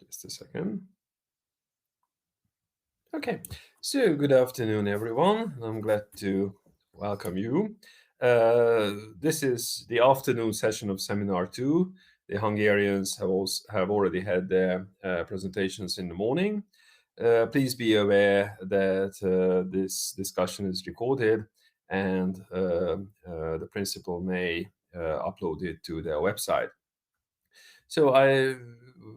Just a second. Okay, so good afternoon, everyone. I'm glad to welcome you. This is the afternoon session of Seminar 2. The Hungarians have already had their presentations in the morning. Please be aware that this discussion is recorded and the principal may upload it to their website. So I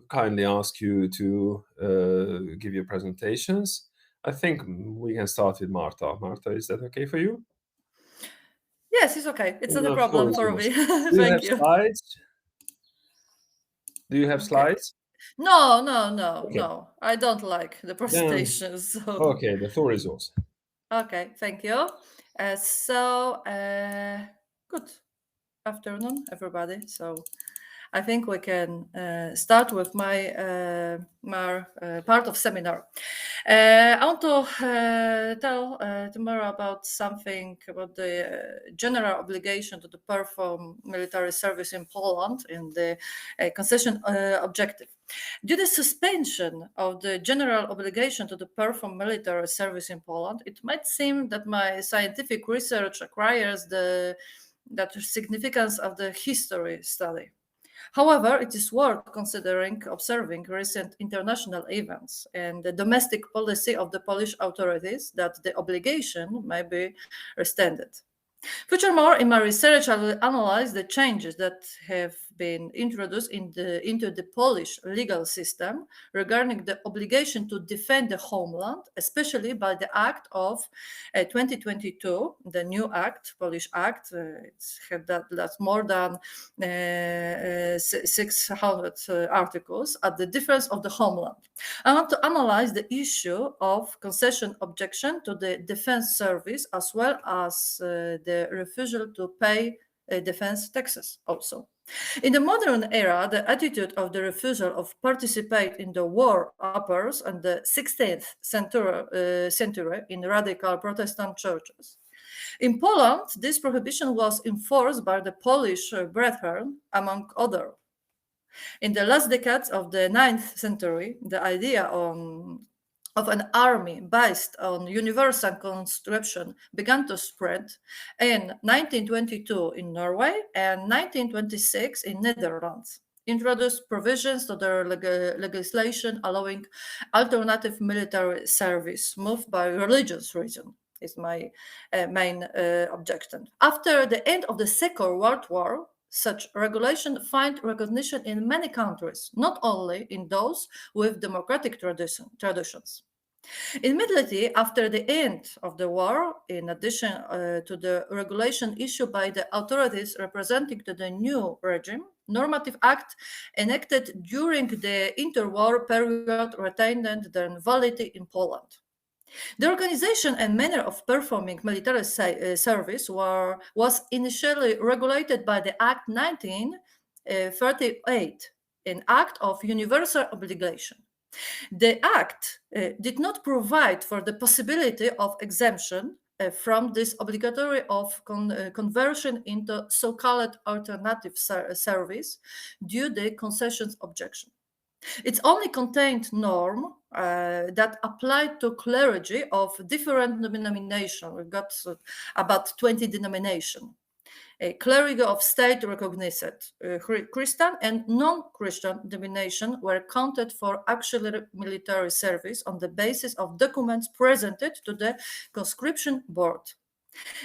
kindly ask you to give your presentations. I think we can start with Marta. Marta, is that okay for you? Yes, it's okay. It's not a The floor problem is for yours. me. Do you have Thank you. slides? Do you have Okay. slides? No. Okay. I don't like the Then, presentations. So, okay, the floor is yours. okay, thank you. Good afternoon, everybody. So, I think we can start with my part of seminar. I want to tell tomorrow about something about the general obligation to perform military service in Poland in the concession objective. Due to suspension of the general obligation to perform military service in Poland, it might seem that my scientific research acquires that significance of the history study. However, it is worth considering observing recent international events and the domestic policy of the Polish authorities that the obligation may be extended. Furthermore, in my research, I will analyze the changes that have been introduced into the Polish legal system regarding the obligation to defend the homeland, especially by the Act of 2022, the new Act, Polish Act. It's had that's more than 600 articles at the defense of the homeland. I want to analyze the issue of concession objection to the defense service as well as the refusal to pay defense taxes also. In the modern era, the attitude of the refusal of participate in the war appears in the 16th century in radical Protestant churches. In Poland, this prohibition was enforced by the Polish Brethren, among others. In the last decades of the 9th century, the idea of an army based on universal conscription began to spread in 1922 in Norway and 1926 in Netherlands. Introduced provisions to their legislation allowing alternative military service moved by religious reason is my main objection. After the end of the Second World War, such regulation find recognition in many countries, not only in those with democratic traditions. Immediately after the end of the war, in addition to the regulation issued by the authorities representing to the new regime, normative act enacted during the interwar period retained their validity in Poland. The organization and manner of performing military service was initially regulated by the Act 1938, an act of universal obligation. The Act did not provide for the possibility of exemption from this obligatory of conversion into so-called alternative service due to the concessions objection. It only contained norm that applied to clergy of different denomination. We've got about 20 denomination. A cleric of state recognized Christian and non-Christian denomination were counted for auxiliary military service on the basis of documents presented to the conscription board.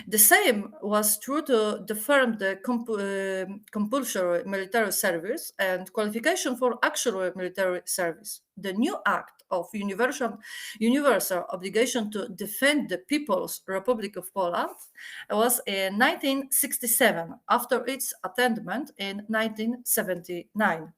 The same was true to affirm the compulsory military service and qualification for actual military service. The new Act of universal obligation to defend the People's Republic of Poland was in 1967, after its amendment in 1979,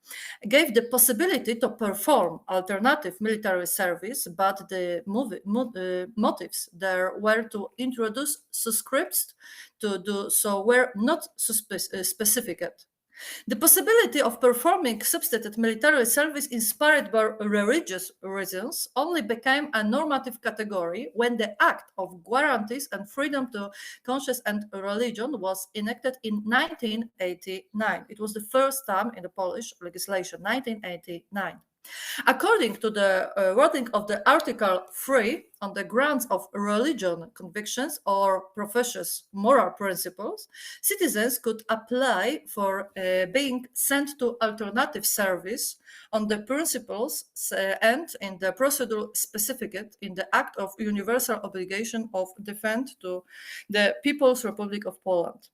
gave the possibility to perform alternative military service, but the motives there were to introduce subscripts to do so were not specified. The possibility of performing substitute military service inspired by religious reasons only became a normative category when the Act of Guarantees and Freedom to Conscience and Religion was enacted in 1989. It was the first time in the Polish legislation, 1989. According to the wording of the Article 3, on the grounds of religion convictions or professions moral principles, citizens could apply for being sent to alternative service on the principles and in the procedure specified in the Act of Universal Obligation of Defense to the People's Republic of Poland.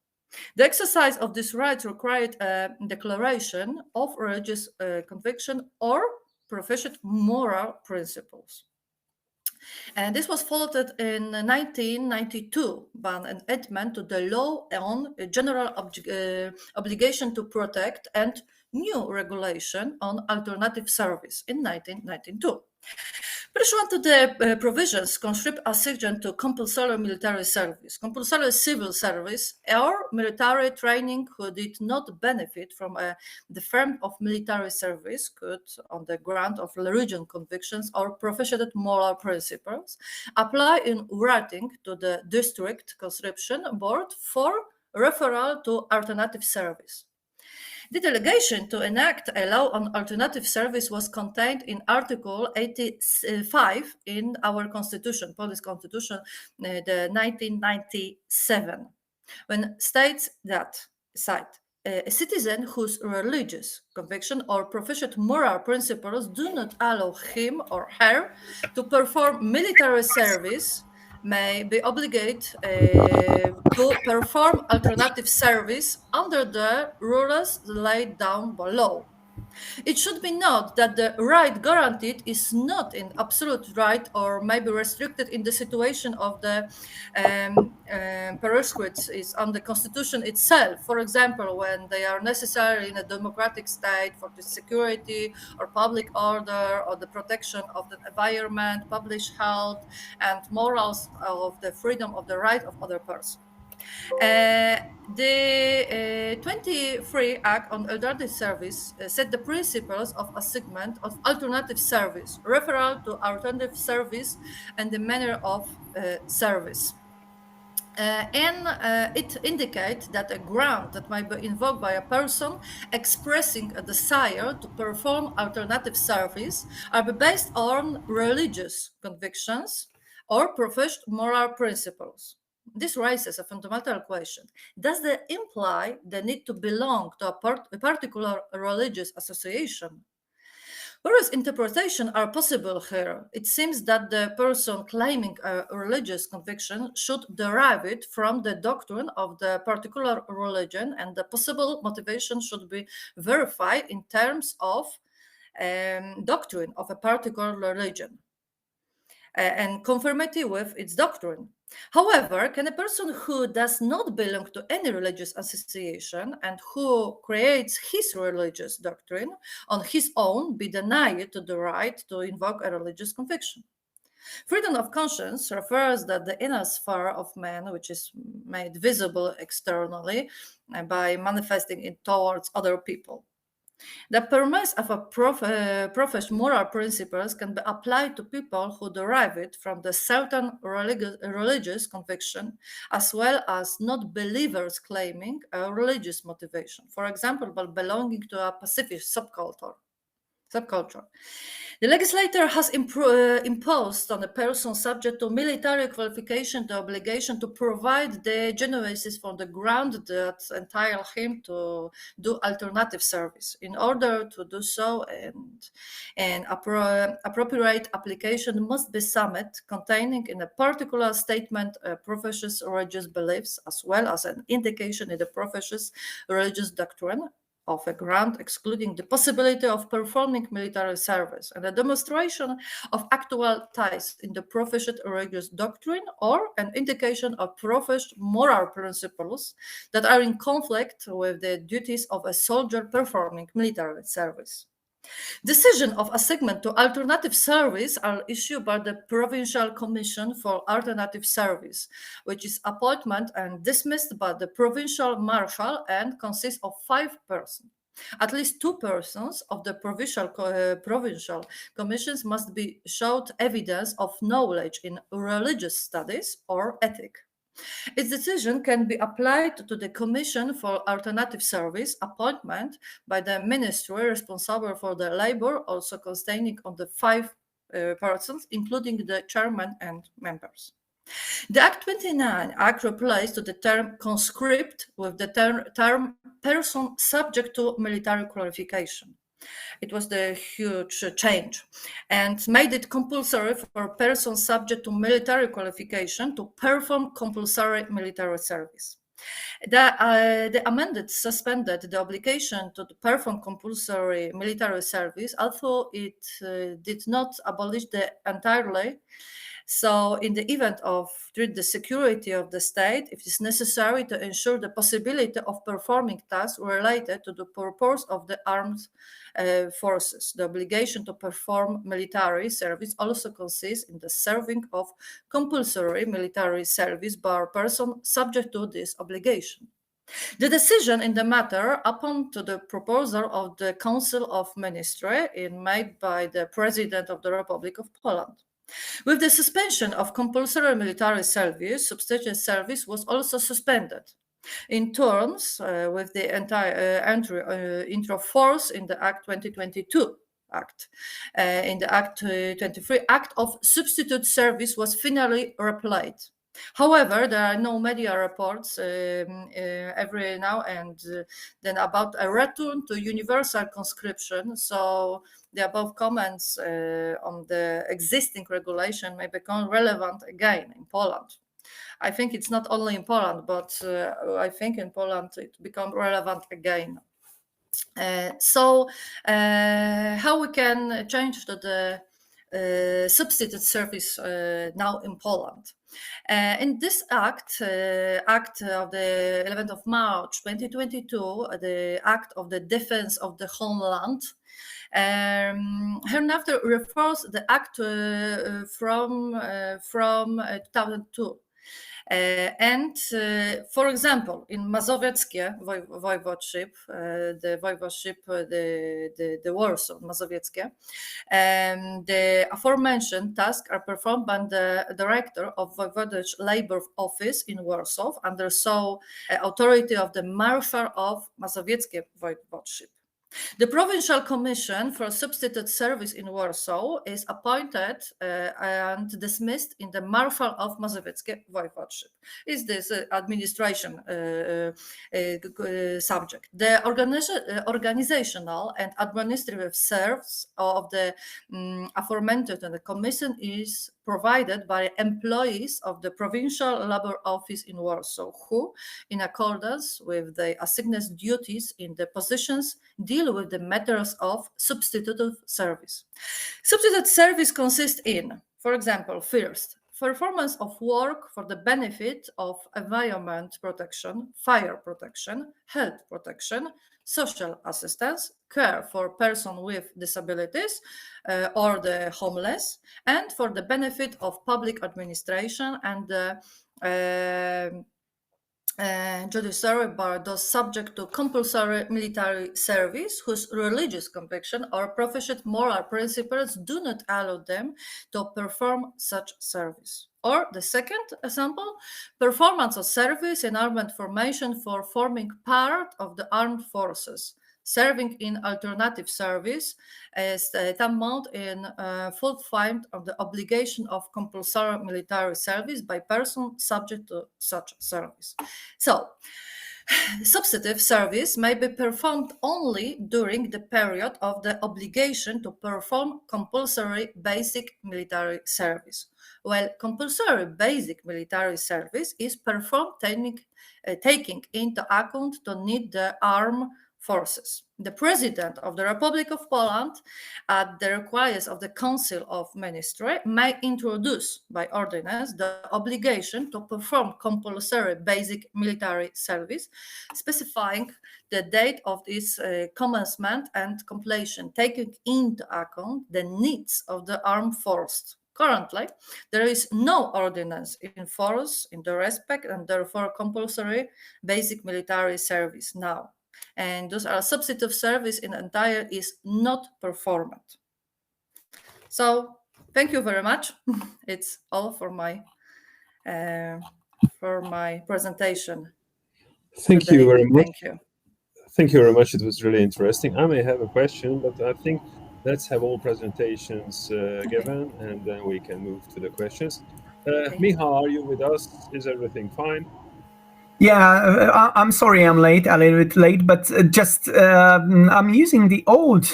The exercise of this right required a declaration of religious conviction or professed moral principles. And this was followed in 1992 by an amendment to the law on general obligation to protect and new regulation on alternative service in 1992. Pursuant to the provisions conscript assigned to compulsory military service, compulsory civil service, or military training who did not benefit from the firm of military service could, on the ground of religion convictions or professional moral principles, apply in writing to the district conscription board for referral to alternative service. The delegation to enact a law on alternative service was contained in Article 85 in our Constitution, Polish Constitution, the 1997, when states that, cite, a citizen whose religious conviction or professional moral principles do not allow him or her to perform military service may be obligated to perform alternative service under the rules laid down below. It should be noted that the right guaranteed is not an absolute right or may be restricted in the situation of the prescripts is on the Constitution itself. For example, when they are necessary in a democratic state for the security or public order or the protection of the environment, public health, and morals of the freedom of the right of other person. The 23 Act on Alternative Service set the principles of assignment of alternative service, referral to alternative service, and the manner of service. And it indicates that a ground that might be invoked by a person expressing a desire to perform alternative service are based on religious convictions or professed moral principles. This raises a fundamental question. Does that imply the need to belong to a particular religious association? Various interpretations are possible here. It seems that the person claiming a religious conviction should derive it from the doctrine of the particular religion, and the possible motivation should be verified in terms of doctrine of a particular religion and conformity with its doctrine. However, can a person who does not belong to any religious association and who creates his religious doctrine on his own be denied the right to invoke a religious conviction? Freedom of conscience refers that the inner sphere of man, which is made visible externally by manifesting it towards other people. The premise of a professed moral principles can be applied to people who derive it from the certain religious conviction, as well as not believers claiming a religious motivation, for example, by belonging to a pacifist subculture. The legislator has imposed on a person subject to military qualification the obligation to provide the genuineness for the ground that entitle him to do alternative service. In order to do so, an appropriate application must be submitted containing in a particular statement a professor's religious beliefs, as well as an indication in the professor's religious doctrine of a grant excluding the possibility of performing military service, and a demonstration of actual ties in the professed religious doctrine, or an indication of professed moral principles that are in conflict with the duties of a soldier performing military service. Decision of assignment to alternative service are issued by the Provincial Commission for Alternative Service, which is appointed and dismissed by the Provincial Marshal and consists of 5 persons. At least 2 persons of the provincial commissions must be showed evidence of knowledge in religious studies or ethics. Its decision can be applied to the Commission for Alternative Service appointment by the ministry responsible for the labor, also containing on the 5 persons, including the chairman and members. The Act 29 Act replaced the term conscript with the term person subject to military qualification. It was the huge change and made it compulsory for persons subject to military qualification to perform compulsory military service. The amendment suspended the obligation to perform compulsory military service, although it did not abolish the entirely. So, in the event of the security of the state, it is necessary to ensure the possibility of performing tasks related to the purpose of the armed forces. The obligation to perform military service also consists in the serving of compulsory military service by a person subject to this obligation. The decision in the matter, upon to the proposal of the Council of Ministry, made by the President of the Republic of Poland. With the suspension of compulsory military service, substitute service was also suspended. In terms with the entire entry into force in the Act 2022 Act. In the Act 23 Act of substitute service was finally replied. However, there are no media reports every now and then about a return to universal conscription. So the above comments on the existing regulation may become relevant again in Poland. I think it's not only in Poland, but I think in Poland it becomes relevant again. How we can change the substitute service now in Poland? In this act of the 11th of March 2022, the Act of the Defense of the Homeland, hereinafter refers the act from 2002. For example, in Mazowieckie voivodeship, the voivodeship, the Warsaw Mazowieckie, the aforementioned tasks are performed by the director of Voivodeship Labor Office in Warsaw under authority of the Marshal of Mazowieckie Voivodeship. The Provincial Commission for Substitute Service in Warsaw is appointed and dismissed in the Marshal of Mazowieckie Voivodeship. Is this administration subject? The organizational and administrative service of the aforementioned commission is provided by employees of the Provincial Labor Office in Warsaw, who, in accordance with the assigned duties in the positions, deal with the matters of substitute service. Substitute service consists in, for example, first, performance of work for the benefit of environment protection, fire protection, health protection, social assistance, care for persons with disabilities or the homeless, and for the benefit of public administration and the judiciary by those subject to compulsory military service whose religious conviction or professional moral principles do not allow them to perform such service. Or the second example, performance of service in armed formation for forming part of the armed forces, serving in alternative service as tantamount in fulfillment of the obligation of compulsory military service by person subject to such service. So, substitute service may be performed only during the period of the obligation to perform compulsory basic military service. Well, compulsory basic military service is performed taking into account the need the armed forces. The President of the Republic of Poland, at the request of the Council of Ministry, may introduce by ordinance the obligation to perform compulsory basic military service, specifying the date of its commencement and completion, taking into account the needs of the armed forces. Currently, there is no ordinance in force in the respect and therefore compulsory basic military service now. And those are substitute service in entire is not performed. So thank you very much. It's all for my for my presentation. Thank you Today. very much. Thank you. Thank you very much. It was really interesting. I may have a question, but I think let's have all presentations given, and then we can move to the questions. Okay. Miha, are you with us? Is everything fine? Yeah, I'm sorry I'm late, a little bit late, but just I'm using the old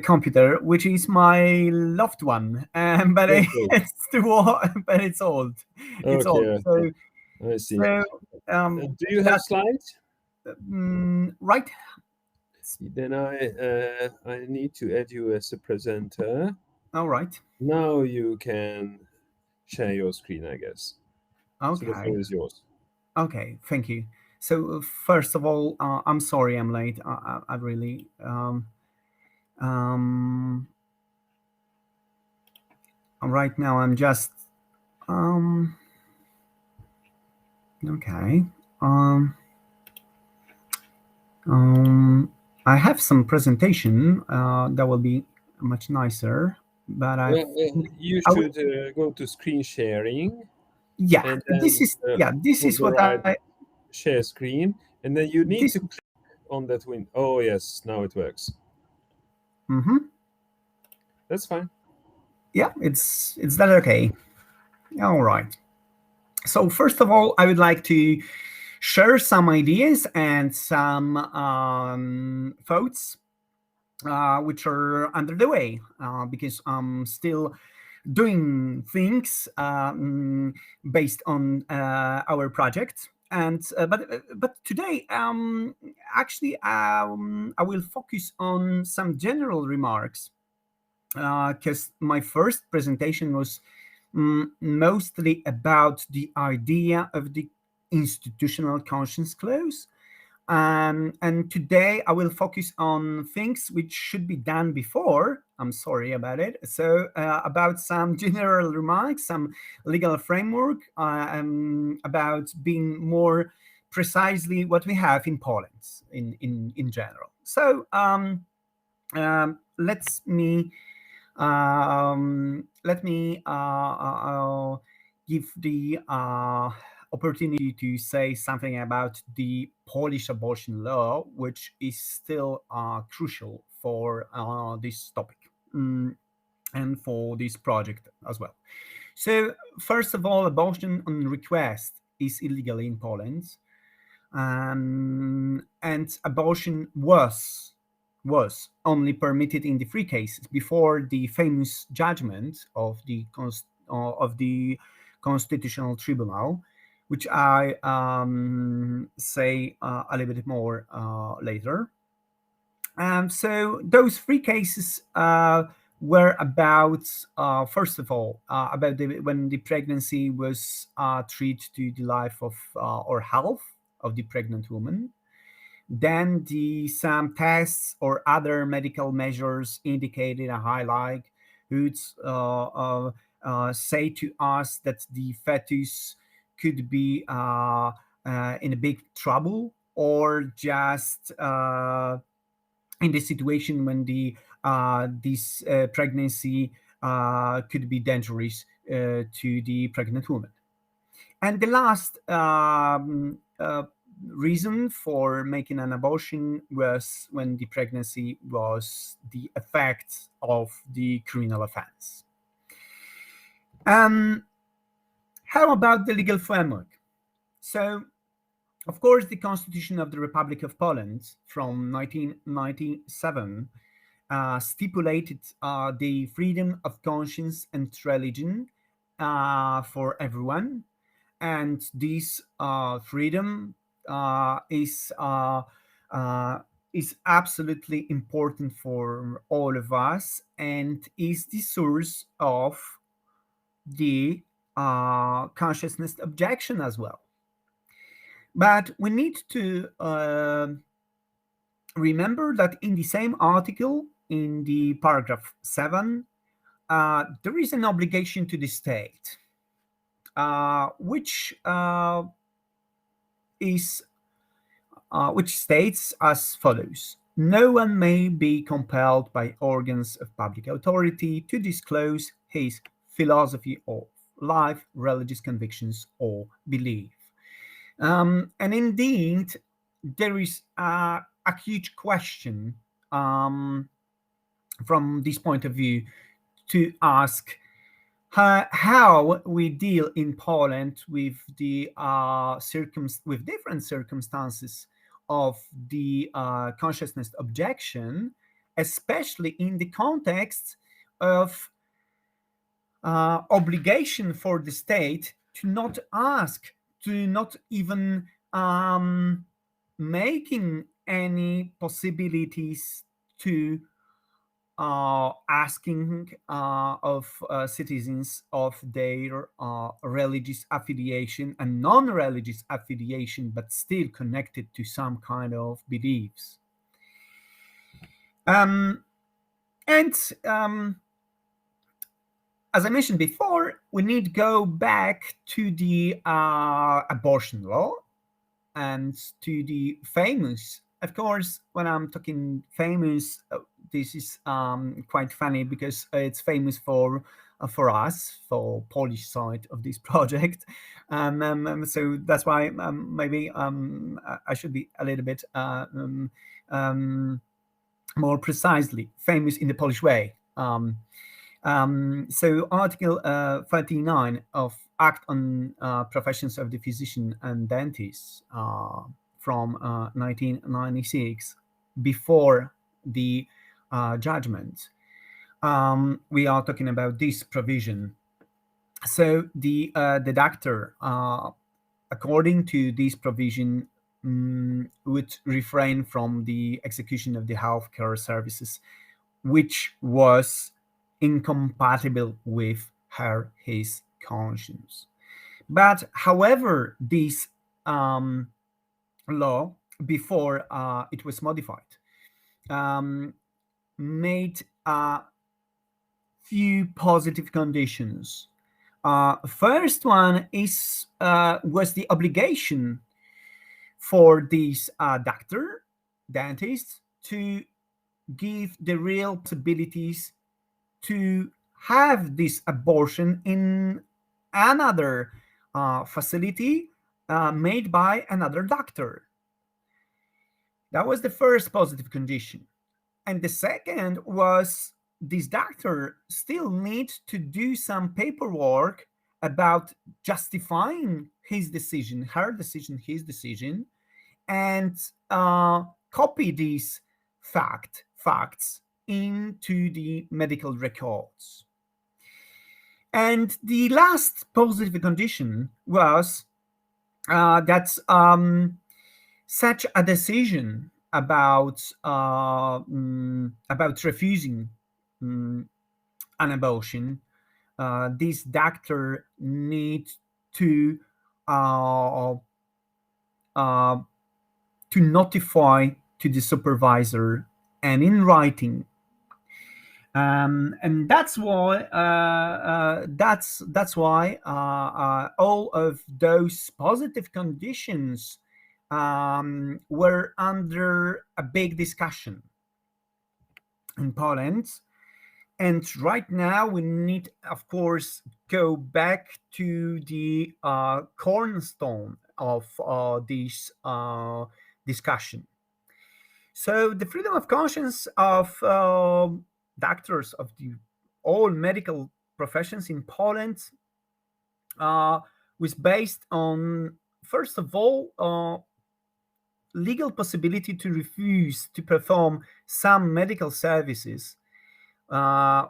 computer, which is my loved one, but Okay. it's too old, but it's old. It's old. Okay, I see. So Do you have slides? right. Then I need to add you as a presenter. All right. Now you can share your screen, I guess. So the Okay. floor is yours. Okay. Thank you. So first of all, I'm sorry I'm late. I really right now I'm just okay. I have some presentation that will be much nicer, but you should go to screen sharing. Yeah, and then, this is what I share screen, and then you need this, to click on that window. Oh yes, now it works. That's fine. Yeah, it's that okay. All right. So first of all, I would like to share some ideas and some thoughts which are under the way because I'm still doing things based on our project. And but today, actually, I will focus on some general remarks because my first presentation was mostly about the idea of the institutional conscience clause. And today I will focus on things which should be done before. I'm sorry about it. So about some general remarks, some legal framework, about being more precisely what we have in Poland in general. So let me give the opportunity to say something about the Polish abortion law, which is still crucial for this topic and for this project as well. So, first of all, abortion on request is illegal in Poland, and abortion was only permitted in the three cases before the famous judgment of the Constitutional Tribunal, which I say a little bit more later. So those three cases were about, first of all, about when the pregnancy was threat to the life of or health of the pregnant woman. Then some tests or other medical measures indicated a high likelihood say to us that the fetus could be in a big trouble, or just in the situation when this pregnancy could be dangerous to the pregnant woman. And the last reason for making an abortion was when the pregnancy was the effect of the criminal offense. How about the legal framework? So, of course, the Constitution of the Republic of Poland from 1997 stipulated the freedom of conscience and religion for everyone, and this freedom is absolutely important for all of us, and is the source of the consciousness objection as well. But we need to remember that in the same article, in the paragraph 7, there is an obligation to the state, which states as follows: no one may be compelled by organs of public authority to disclose his philosophy of life, religious convictions, or belief. And indeed, there is a huge question from this point of view to ask how we deal in Poland with the with different circumstances of the consciousness objection, especially in the context of obligation for the state to not ask, to not even making any possibilities to asking of citizens of their religious affiliation and non-religious affiliation, but still connected to some kind of beliefs. And as I mentioned before, we need to go back to the abortion law and to the famous, of course, when I'm talking famous, this is quite funny because it's famous for us, for Polish side of this project. So that's why maybe I should be a little bit more precisely famous in the Polish way. So Article 39 of Act on Professions of the Physician and Dentist from 1996, before the judgment, we are talking about this provision. So the doctor, according to this provision, would refrain from the execution of the healthcare services, which was incompatible with his conscience. But however, this law, before it was modified, made a few positive conditions. First one is was the obligation for these dentists to give the real possibilities to have this abortion in another facility made by another doctor. That was the first positive condition. And the second was this doctor still needs to do some paperwork about justifying his decision, her decision, his decision, and copy these facts into the medical records. And the last positive condition was that such a decision about refusing an abortion, this doctor needs to notify to the supervisor and in writing. And that's why all of those positive conditions were under a big discussion in Poland. And right now we need, of course, go back to the cornerstone of this discussion. So the freedom of conscience of doctors of all medical professions in Poland was based on, first of all, legal possibility to refuse to perform some medical services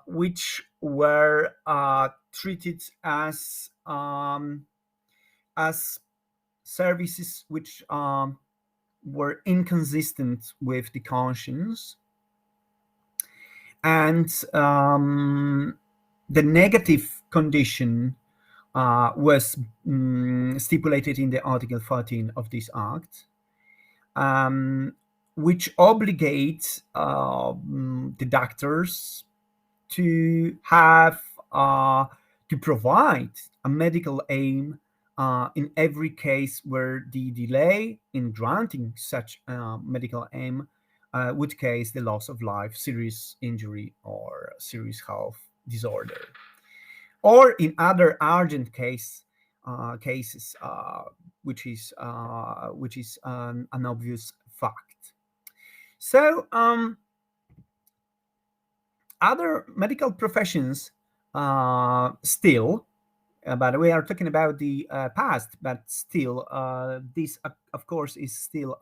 which were treated as services which were inconsistent with the conscience. And the negative condition was stipulated in the Article 13 of this Act, which obligates the doctors to have to provide a medical aim in every case where the delay in granting such medical aim would cause the loss of life, serious injury, or serious health disorder. Or in other urgent case, cases, which is an obvious fact. So other medical professions still, but we are talking about the past, but still this of course is still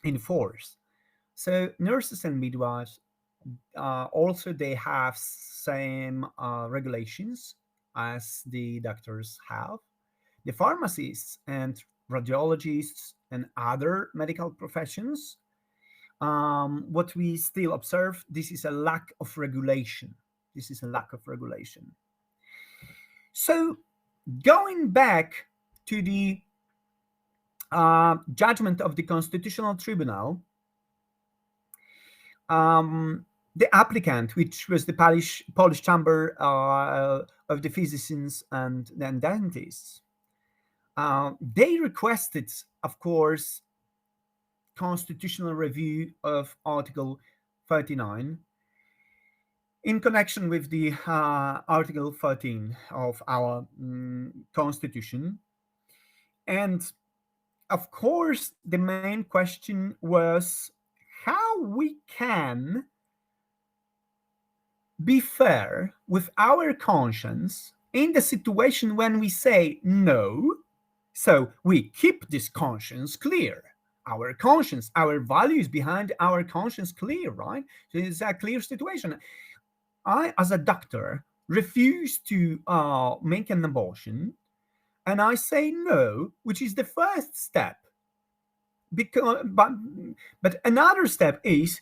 in force. So nurses and midwives also they have same regulations as the doctors have. The pharmacists and radiologists and other medical professions, what we still observe, this is a lack of regulation. This is a lack of regulation. So going back to the judgment of the Constitutional Tribunal, the applicant, which was the Polish Chamber of the Physicians and Dentists, they requested, of course, constitutional review of Article 39 in connection with the Article 13 of our Constitution. And of course, the main question was how we can be fair with our conscience in the situation when we say no. So we keep this conscience clear, our conscience, our values behind our conscience clear, right? So it's a clear situation. I, as a doctor, refuse to make an abortion, and I say no, which is the first step. Because, but another step is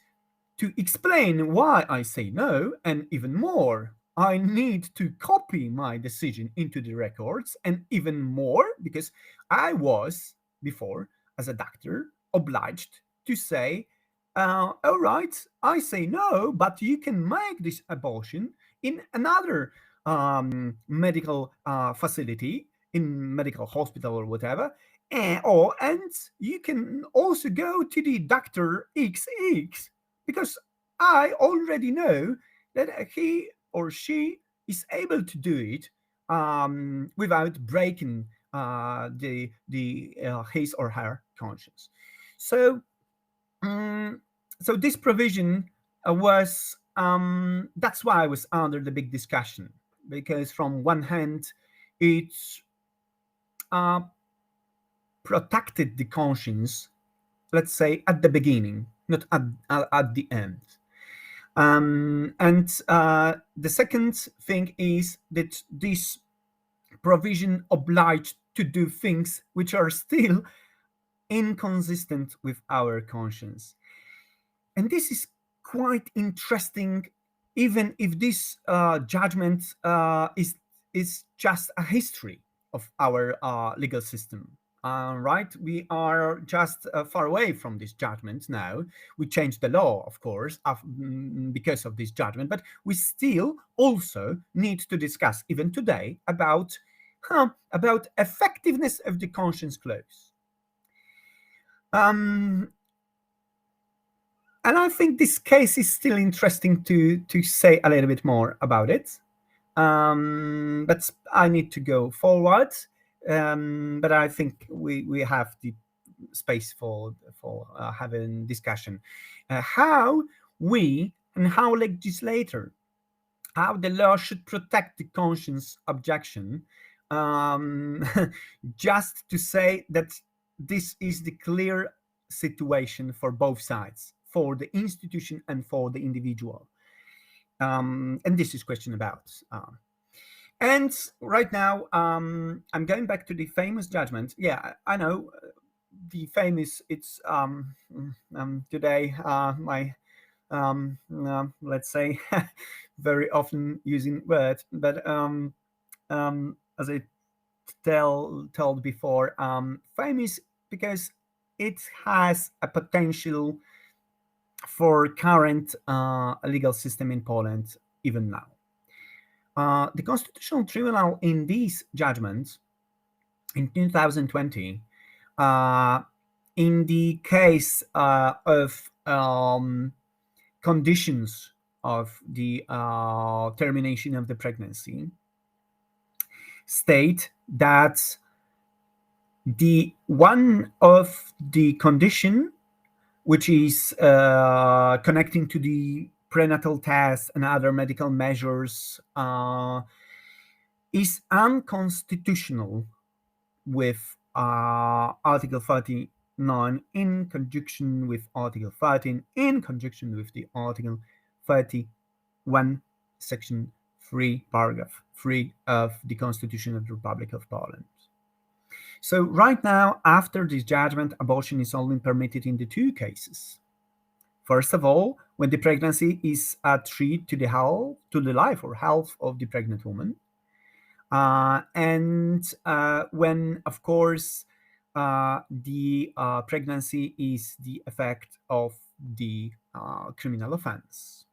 to explain why I say no, and even more, I need to copy my decision into the records, and even more, because I was before, as a doctor, obliged to say, all right, I say no, but you can make this abortion in another medical facility, in medical hospital or whatever, and you can also go to the doctor XX, because I already know that he or she is able to do it without breaking his or her conscience. So so this provision was that's why I was under the big discussion, because from one hand it protected the conscience, let's say at the beginning, not at the end. And the second thing is that this provision obliged to do things which are still inconsistent with our conscience. And this is quite interesting, even if this judgment is just a history of our legal system. Right, we are just far away from this judgment now. We changed the law, of course, because of this judgment, but we still also need to discuss, even today, about effectiveness of the conscience clause. And I think this case is still interesting to say a little bit more about it. But I need to go forward. But I think we have the space for having discussion. How we and how legislator, how the law should protect the conscience objection, just to say that this is the clear situation for both sides, for the institution and for the individual. And this is question about. And right now, I'm going back to the famous judgment. Yeah, I know the famous. It's today my let's say very often using word, but as I told before, famous because it has a potential for current legal system in Poland even now. The Constitutional Tribunal in these judgments in 2020, in the case of conditions of the termination of the pregnancy state that the one of the condition which is connecting to the prenatal test and other medical measures is unconstitutional with Article 39 in conjunction with Article 13 in conjunction with the Article 31 Section 3 paragraph 3 of the Constitution of the Republic of Poland. So right now, after this judgment, abortion is only permitted in the two cases. First of all, when the pregnancy is a threat to the life or health of the pregnant woman, and when, of course, the pregnancy is the effect of the criminal offense.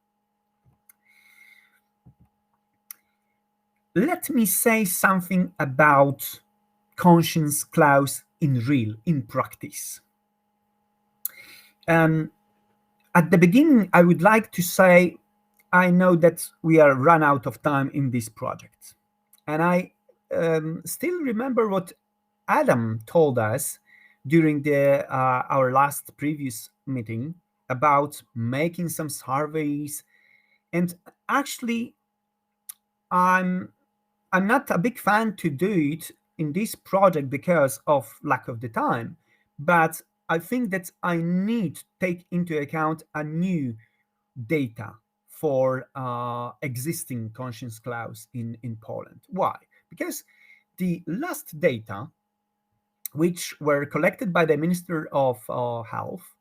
Let me say something about conscience clause in practice. At the beginning, I would like to say, I know that we are run out of time in this project. And I still remember what Adam told us during our last previous meeting about making some surveys. And actually, I'm not a big fan to do it in this project because of lack of the time, but I think that I need to take into account a new data for existing conscience clause in Poland. Why? Because the last data, which were collected by the Minister of Health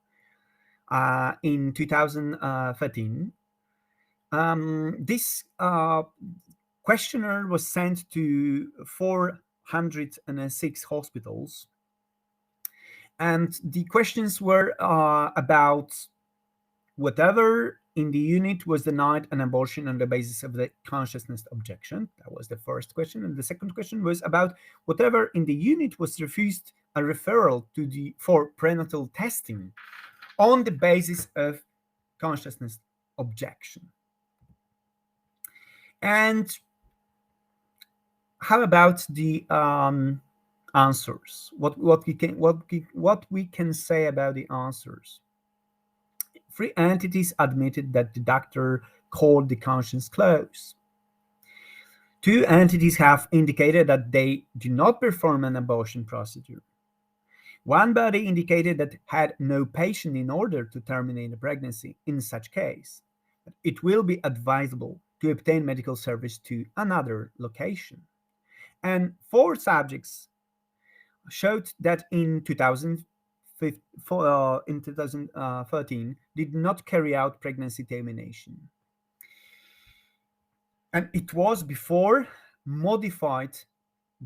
in 2013, this questionnaire was sent to 406 hospitals, and the questions were about whatever in the unit was denied an abortion on the basis of the consciousness objection. That was the first question. And the second question was about whatever in the unit was refused a referral for prenatal testing on the basis of consciousness objection. And how about the answers? What we can say about the answers? 3 entities admitted that the doctor called the conscience clause. 2 entities have indicated that they do not perform an abortion procedure. 1 body indicated that had no patient in order to terminate a pregnancy. In such case, it will be advisable to obtain medical service to another location. And 4 subjects showed that in 2013 did not carry out pregnancy termination. And it was before modified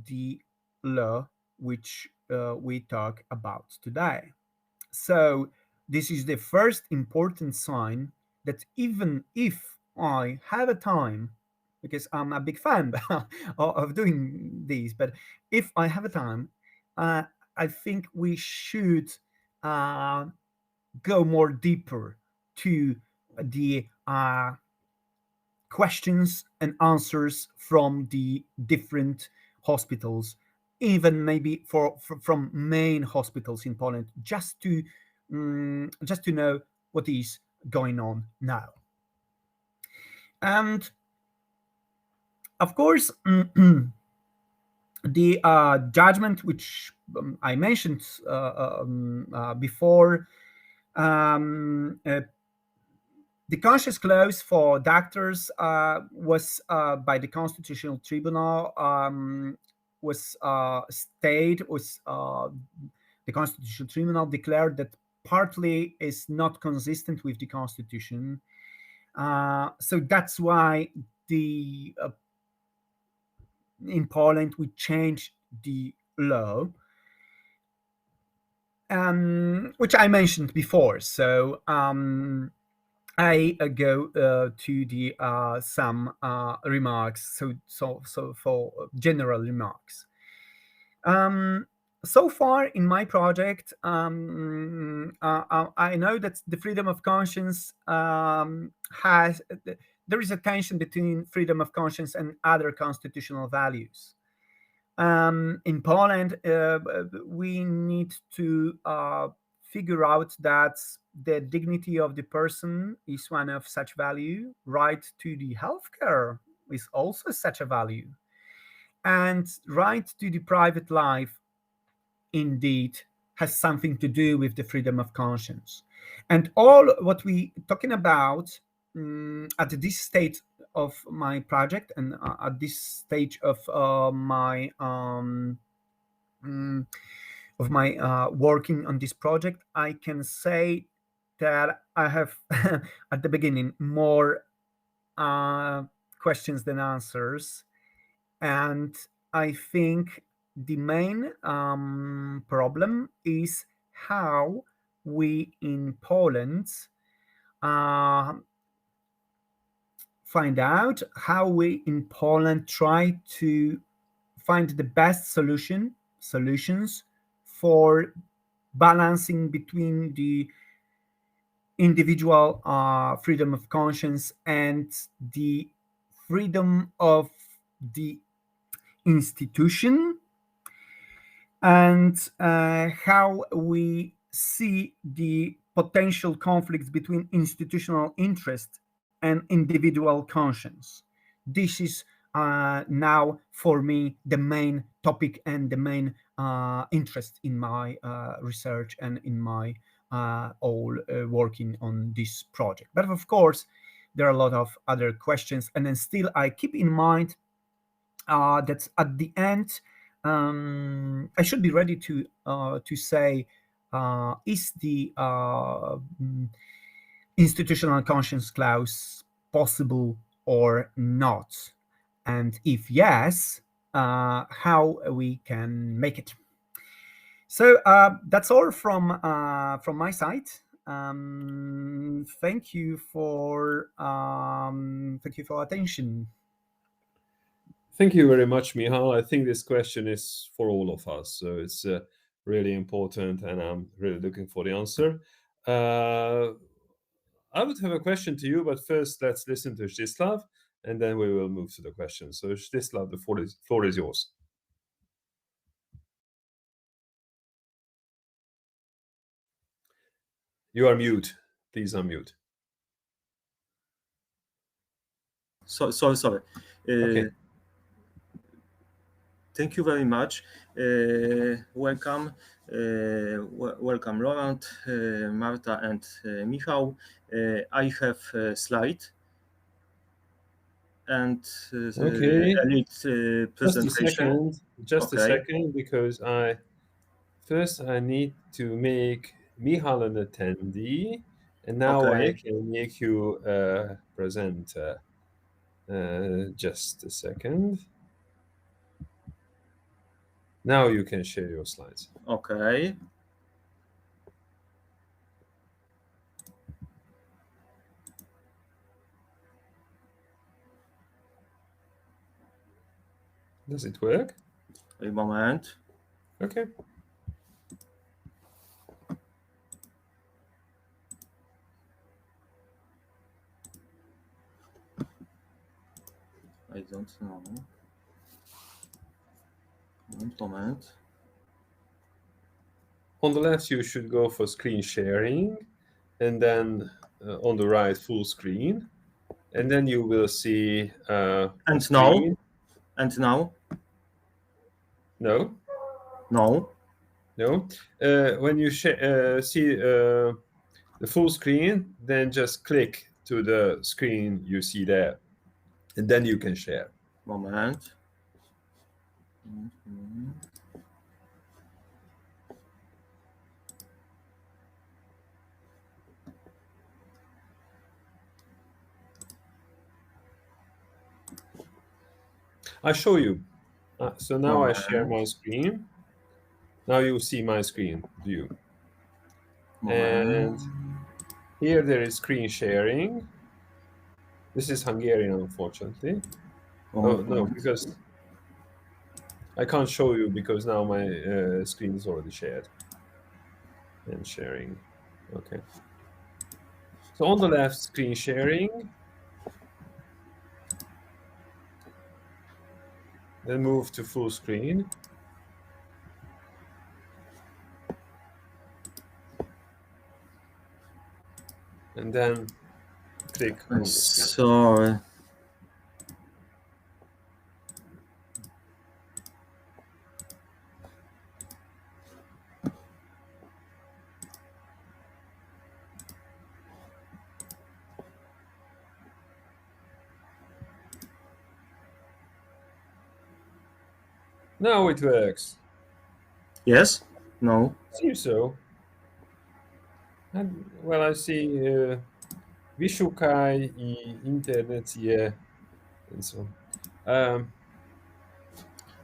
the law which we talk about today. So this is the first important sign that even if I have a time, because I'm a big fan of doing these, but if I have a time, I think we should go more deeper to the questions and answers from the different hospitals, even maybe from main hospitals in Poland, just to know what is going on now. And of course, the judgment which I mentioned before, the conscience clause for doctors was by the Constitutional Tribunal the Constitutional Tribunal declared that partly is not consistent with the Constitution. So that's why in Poland we changed the law, which I mentioned before. So I go to the some remarks. So for general remarks, so far in my project, I know that the freedom of conscience has there is a tension between freedom of conscience and other constitutional values. In Poland, we need to figure out that the dignity of the person is one of such value. Right to the healthcare is also such a value, and right to the private life indeed has something to do with the freedom of conscience. And all what we talking about at this stage of my project and at this stage of my mm, working on this project, I can say that I have at the beginning more questions than answers, and I think the main problem is how we in Poland uh, find out how we in Poland try to find the best solutions for balancing between the individual freedom of conscience and the freedom of the institution, and how we see the potential conflicts between institutional interest and individual conscience. This is now for me the main topic and the main interest in my research and in my all working on this project. But of course, there are a lot of other questions, and then still I keep in mind that at the end I should be ready to say is the institutional conscience clause possible or not, and if yes, how we can make it. So that's all from my side. Thank you for attention. Thank you very much, Michal. I think this question is for all of us, so it's really important, and I'm really looking for the answer. I would have a question to you, but first let's listen to Zdzislaw, and then we will move to the question. So Zdzislaw, the floor is yours. You are mute. Please unmute. Sorry. Okay. Thank you very much. Welcome, Roland, Marta, and Michał. I have a slide and Okay. a lead presentation. Just a second, because I need to make Michał an attendee, and now I can make you a presenter. Just a second. Now you can share your slides. Okay. Does it work? A moment. Okay. I don't know. Moment. On the left, you should go for screen sharing, and then on the right, full screen, and then you will see. And now? And now? No. No. No. When you see the full screen, then just click to the screen you see there, and then you can share. Moment. I show you. So now I share my screen. Now you see my screen view. And here there is screen sharing. This is Hungarian, unfortunately. Oh, no, because... I can't show you because now my screen is already shared. And sharing. Okay. So on the left, screen sharing. Then move to full screen. And then click on the screen. Sorry. Now it works. Yes? No? Seems so. And, well, I see Vyszukaj I internet je and so on.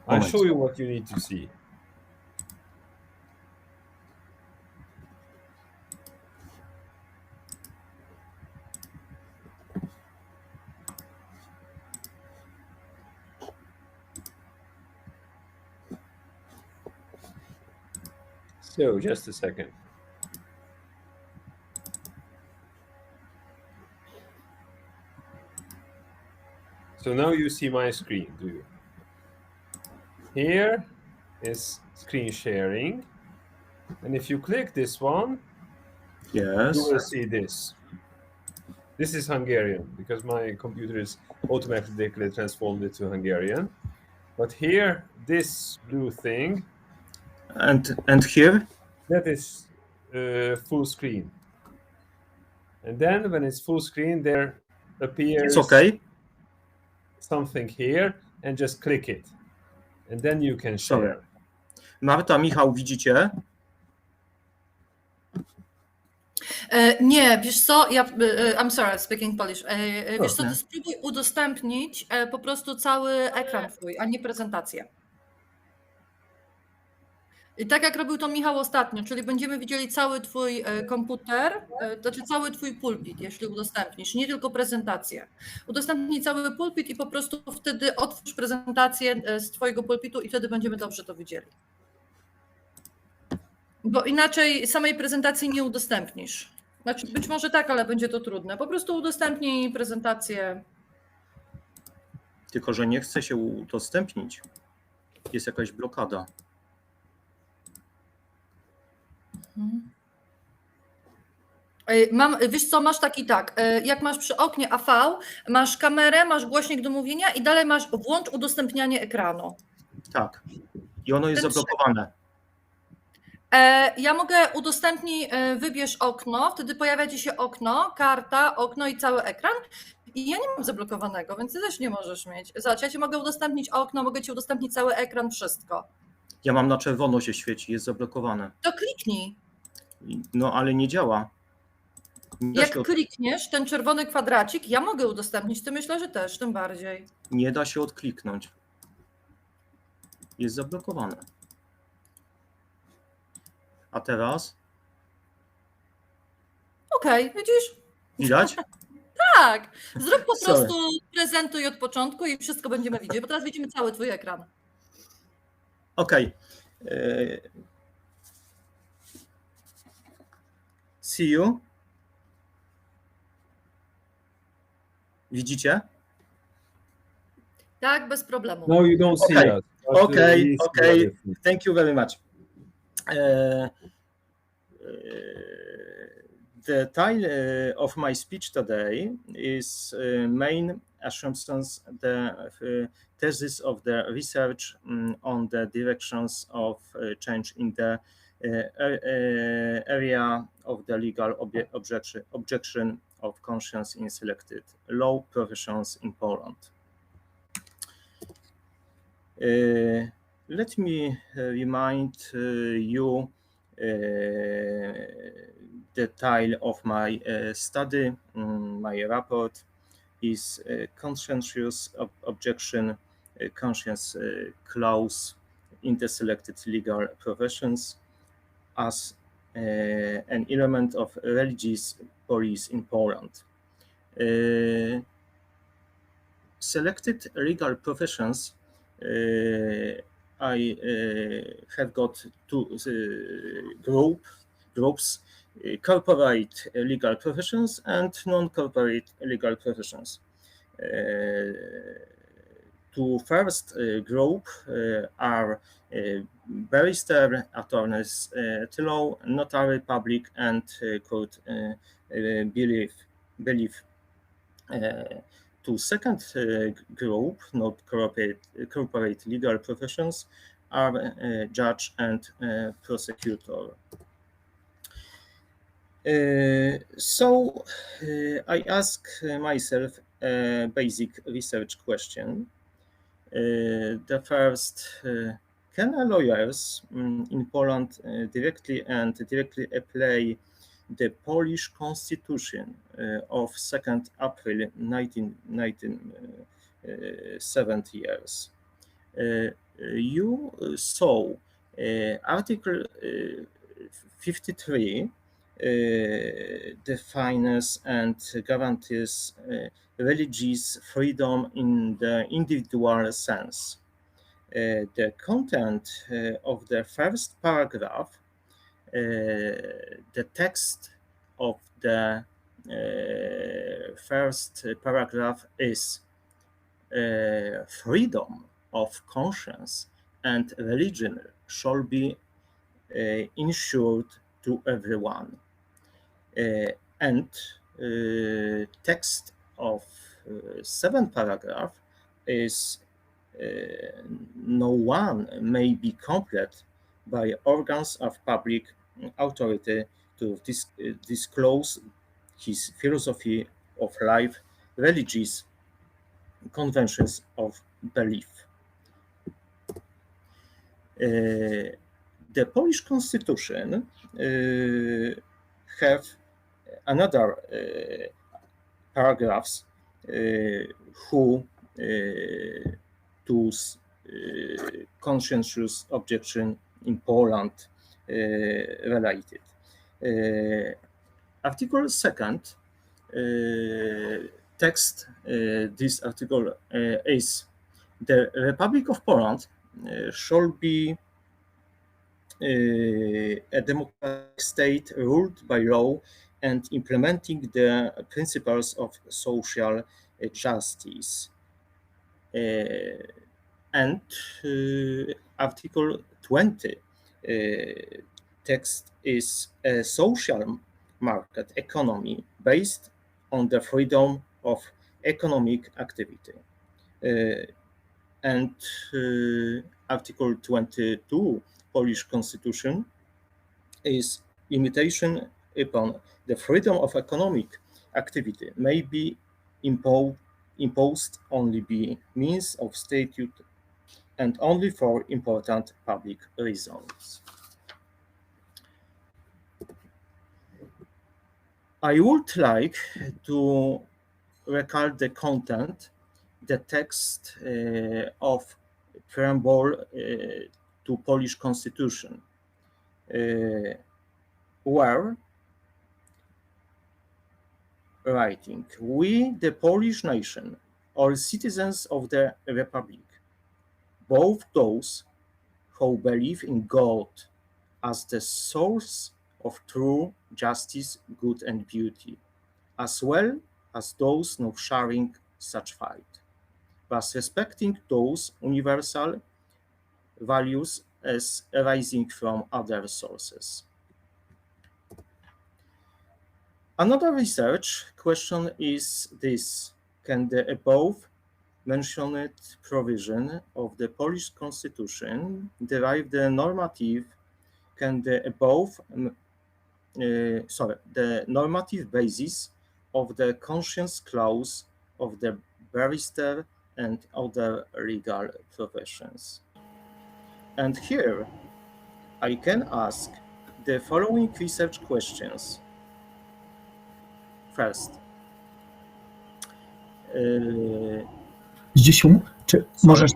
I'll Moment. show you what you need to see. So just a second. So now you see my screen, do you? Here is screen sharing. And if you click this one, Yes. you will see this. This is Hungarian because my computer is automatically transformed it to Hungarian. But here, this blue thing, And here? that is full screen. And then when it's full screen, there appears It's okay. something here, and just click it. And then you can share. Sorry. Marta, Michał, widzicie? Nie, wiesz co, I'm sorry, speaking Polish. Wiesz co, Jasne. ty spróbuj udostępnić po prostu cały ekran twój, a nie prezentację. I tak jak robił to Michał ostatnio, czyli będziemy widzieli cały twój komputer, znaczy cały twój pulpit, jeśli udostępnisz, nie tylko prezentację. Udostępnij cały pulpit i po prostu wtedy otwórz prezentację z twojego pulpitu i wtedy będziemy dobrze to widzieli. Bo inaczej samej prezentacji nie udostępnisz. Znaczy być może tak, ale będzie to trudne. Po prostu udostępnij prezentację. Tylko że nie chce się udostępnić. Jest jakaś blokada. Wiesz co, masz tak i tak, jak masz przy oknie AV, masz kamerę, masz głośnik do mówienia i dalej masz włącz udostępnianie ekranu. Tak. I ono jest Ten zablokowane. Ja mogę udostępnij, wybierz okno, wtedy pojawia ci się okno, karta, okno i cały ekran. I ja nie mam zablokowanego, więc ty też nie możesz mieć. Zobacz, ja ci mogę udostępnić okno, mogę ci udostępnić cały ekran, wszystko. Ja mam na czerwono się świeci, jest zablokowane. To kliknij. No ale nie działa. Jak klikniesz ten czerwony kwadracik, ja mogę udostępnić, ty myślę, że też, tym bardziej. Nie da się odkliknąć. Jest zablokowane. A teraz? Okej, widzisz? Widać? Tak, zrób po Sorry. prostu prezentuj od początku i wszystko będziemy widzieć, bo teraz widzimy cały twój ekran. Okej. See you. Widzicie? Tak, bez problemu. No, you don't see Okay. us. but, Okay, we see okay. everything. Thank you very much. The title of my speech today is main assumptions, the thesis of the research on the directions of change in the area of the legal objection of conscience in selected law professions in Poland. Let me remind you the title of my study. My report is conscientious objection, conscience clause in the selected legal professions as an element of religious police in Poland. Selected legal professions I have got two groups, corporate legal professions and non-corporate legal professions. To first group are barrister, attorneys at law, notary public, and court belief. To second group, not corporate legal professions, are judge and prosecutor. So I ask myself a basic research question. The first, can lawyers in Poland directly apply the Polish Constitution of 2nd April 1970 years? You saw Article 53 defines and guarantees religious freedom in the individual sense. The content of the first paragraph, the text of the first paragraph is freedom of conscience and religion shall be ensured to everyone. And text of 7th paragraph is no one may be compelled by organs of public authority to disclose his philosophy of life, religious conventions of belief. The Polish Constitution have another paragraphs who to conscientious objection in Poland related. Article 2nd text this article is the Republic of Poland shall be a democratic state ruled by law and implementing the principles of social justice. And Article 20 text is a social market economy based on the freedom of economic activity. And Article 22 Polish Constitution is limitation upon the freedom of economic activity may be imposed only by means of statute and only for important public reasons. I would like to recall the content, the text of preamble to Polish Constitution, where writing, we, the Polish nation, are citizens of the Republic, both those who believe in God as the source of true justice, good, and beauty, as well as those not sharing such faith, thus respecting those universal values as arising from other sources. Another research question is this: can the above mentioned provision of the Polish Constitution derive the normative? Can the above, the normative basis of the conscience clause of the barrister and other legal professions? And here I can ask the following research questions. First, Zdzisiu, czy możesz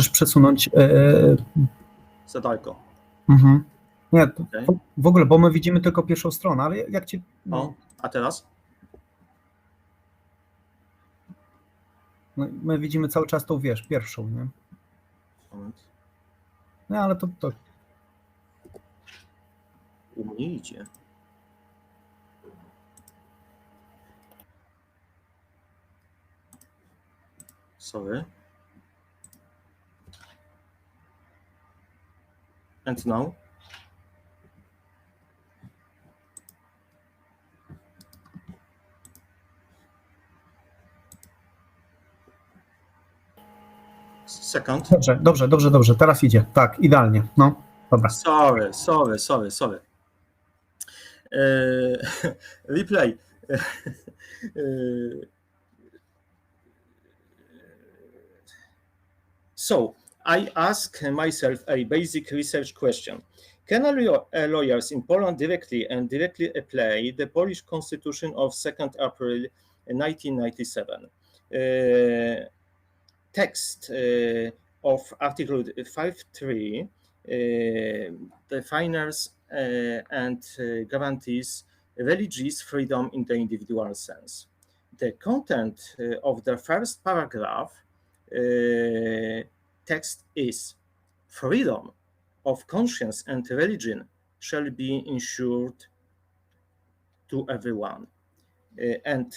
przesunąć za daleko. Nie, Okay. w ogóle, bo my widzimy tylko pierwszą stronę, ale jak ci... O, a teraz? No, my widzimy cały czas tą, wiesz, pierwszą, nie? Moment. No ale to U mnie idzie. Sorry. And now? Second. Dobrze. Teraz idzie. Tak, idealnie. No, dobra. Sorry. Replay. So I ask myself a basic research question. Can lawyers in Poland directly apply the Polish Constitution of 2nd April 1997? Text of Article 5.3 defines and guarantees religious freedom in the individual sense. The content of the first paragraph text is: freedom of conscience and religion shall be ensured to everyone. And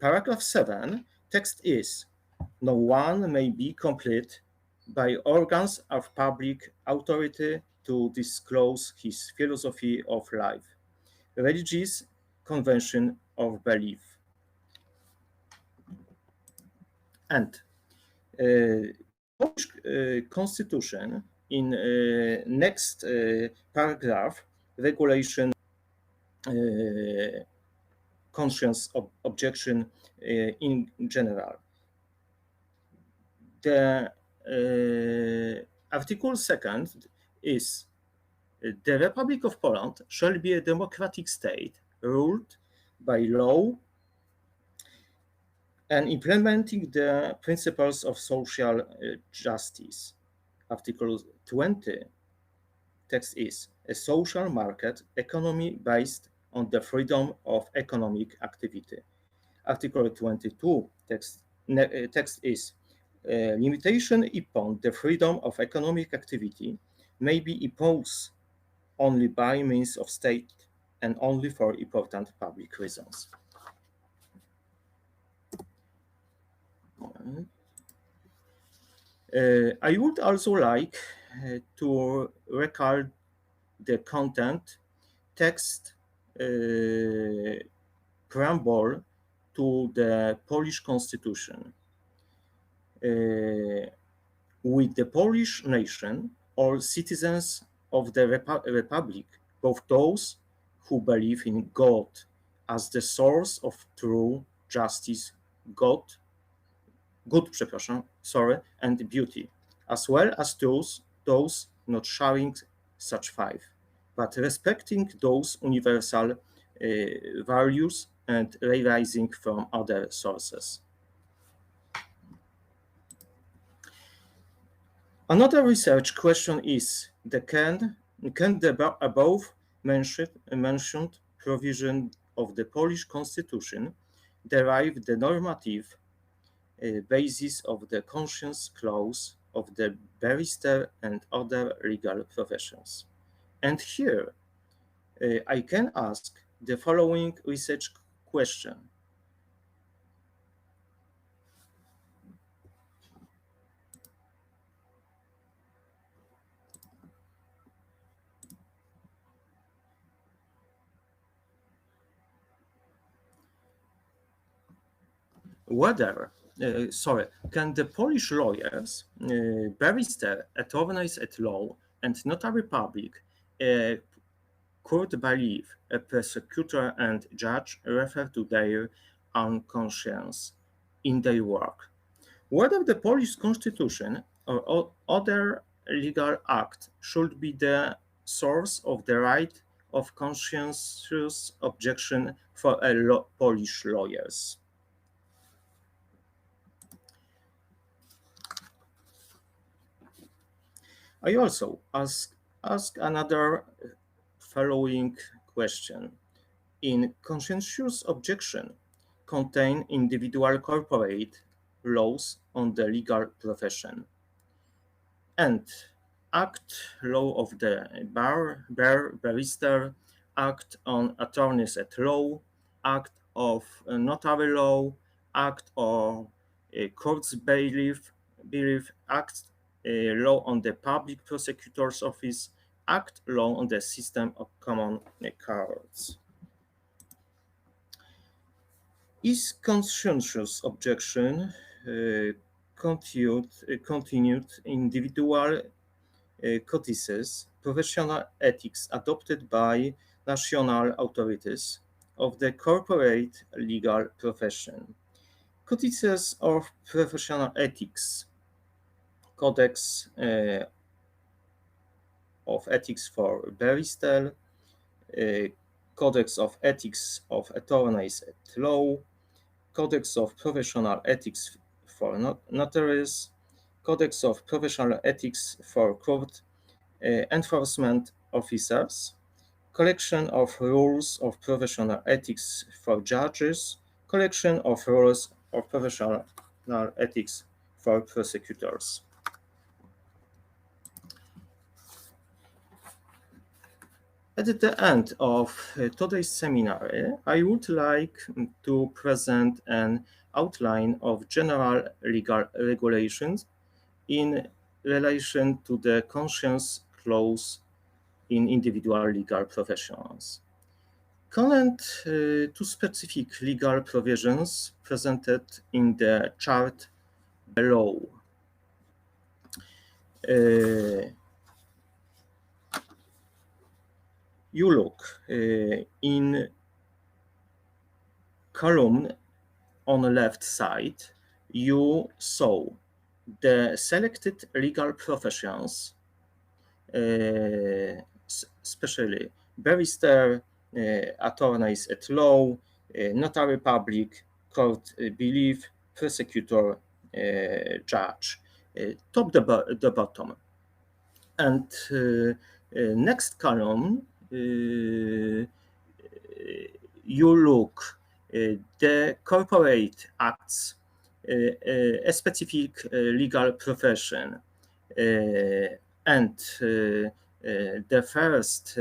paragraph 7 text is: no one may be compelled by organs of public authority to disclose his philosophy of life, religious convention of belief. And Polish Constitution in next paragraph, regulation conscience objection in general. The Article 2nd is: the Republic of Poland shall be a democratic state ruled by law and implementing the principles of social justice. Article 20 text is: a social market economy based on the freedom of economic activity. Article 22 text is: limitation upon the freedom of economic activity may be imposed only by means of state and only for important public reasons. I would also like to record the content text preamble to the Polish Constitution. With the Polish nation, all citizens of the Republic, both those who believe in God as the source of true justice, good, and beauty, as well as those not sharing such faith, but respecting those universal values and arising from other sources. Another research question is: can the above mentioned provision of the Polish Constitution derive the normative basis of the conscience clause of the barrister and other legal professions? And here I can ask the following research question. Can the Polish lawyers, barrister, attorneys at law, and notary public could believe a prosecutor and judge refer to their own conscience in their work? Whether the Polish Constitution or other legal act should be the source of the right of conscientious objection for Polish lawyers? I also ask another following question. In conscientious objection contain individual corporate laws on the legal profession. And act law of the barrister, act on attorneys at law, act of notary law, act of courts bailiff, act law on the public prosecutor's office, act law on the system of common courts. Is conscientious objection continued individual codices, professional ethics adopted by national authorities of the corporate legal profession. Codices of professional ethics, Codex of Ethics for Barristers, Codex of Ethics of Attorneys at Law, Codex of Professional Ethics for Notaries, Codex of Professional Ethics for Court Enforcement Officers, Collection of Rules of Professional Ethics for Judges, Collection of Rules of Professional Ethics for Prosecutors. At the end of today's seminar, I would like to present an outline of general legal regulations in relation to the conscience clause in individual legal professions. Comment to specific legal provisions presented in the chart below. You look in column on the left side, you saw the selected legal professions, especially barrister, attorneys at law, notary public, court bailiff, prosecutor, judge, top the bottom. And next column, you look the corporate acts, a specific legal profession, and the first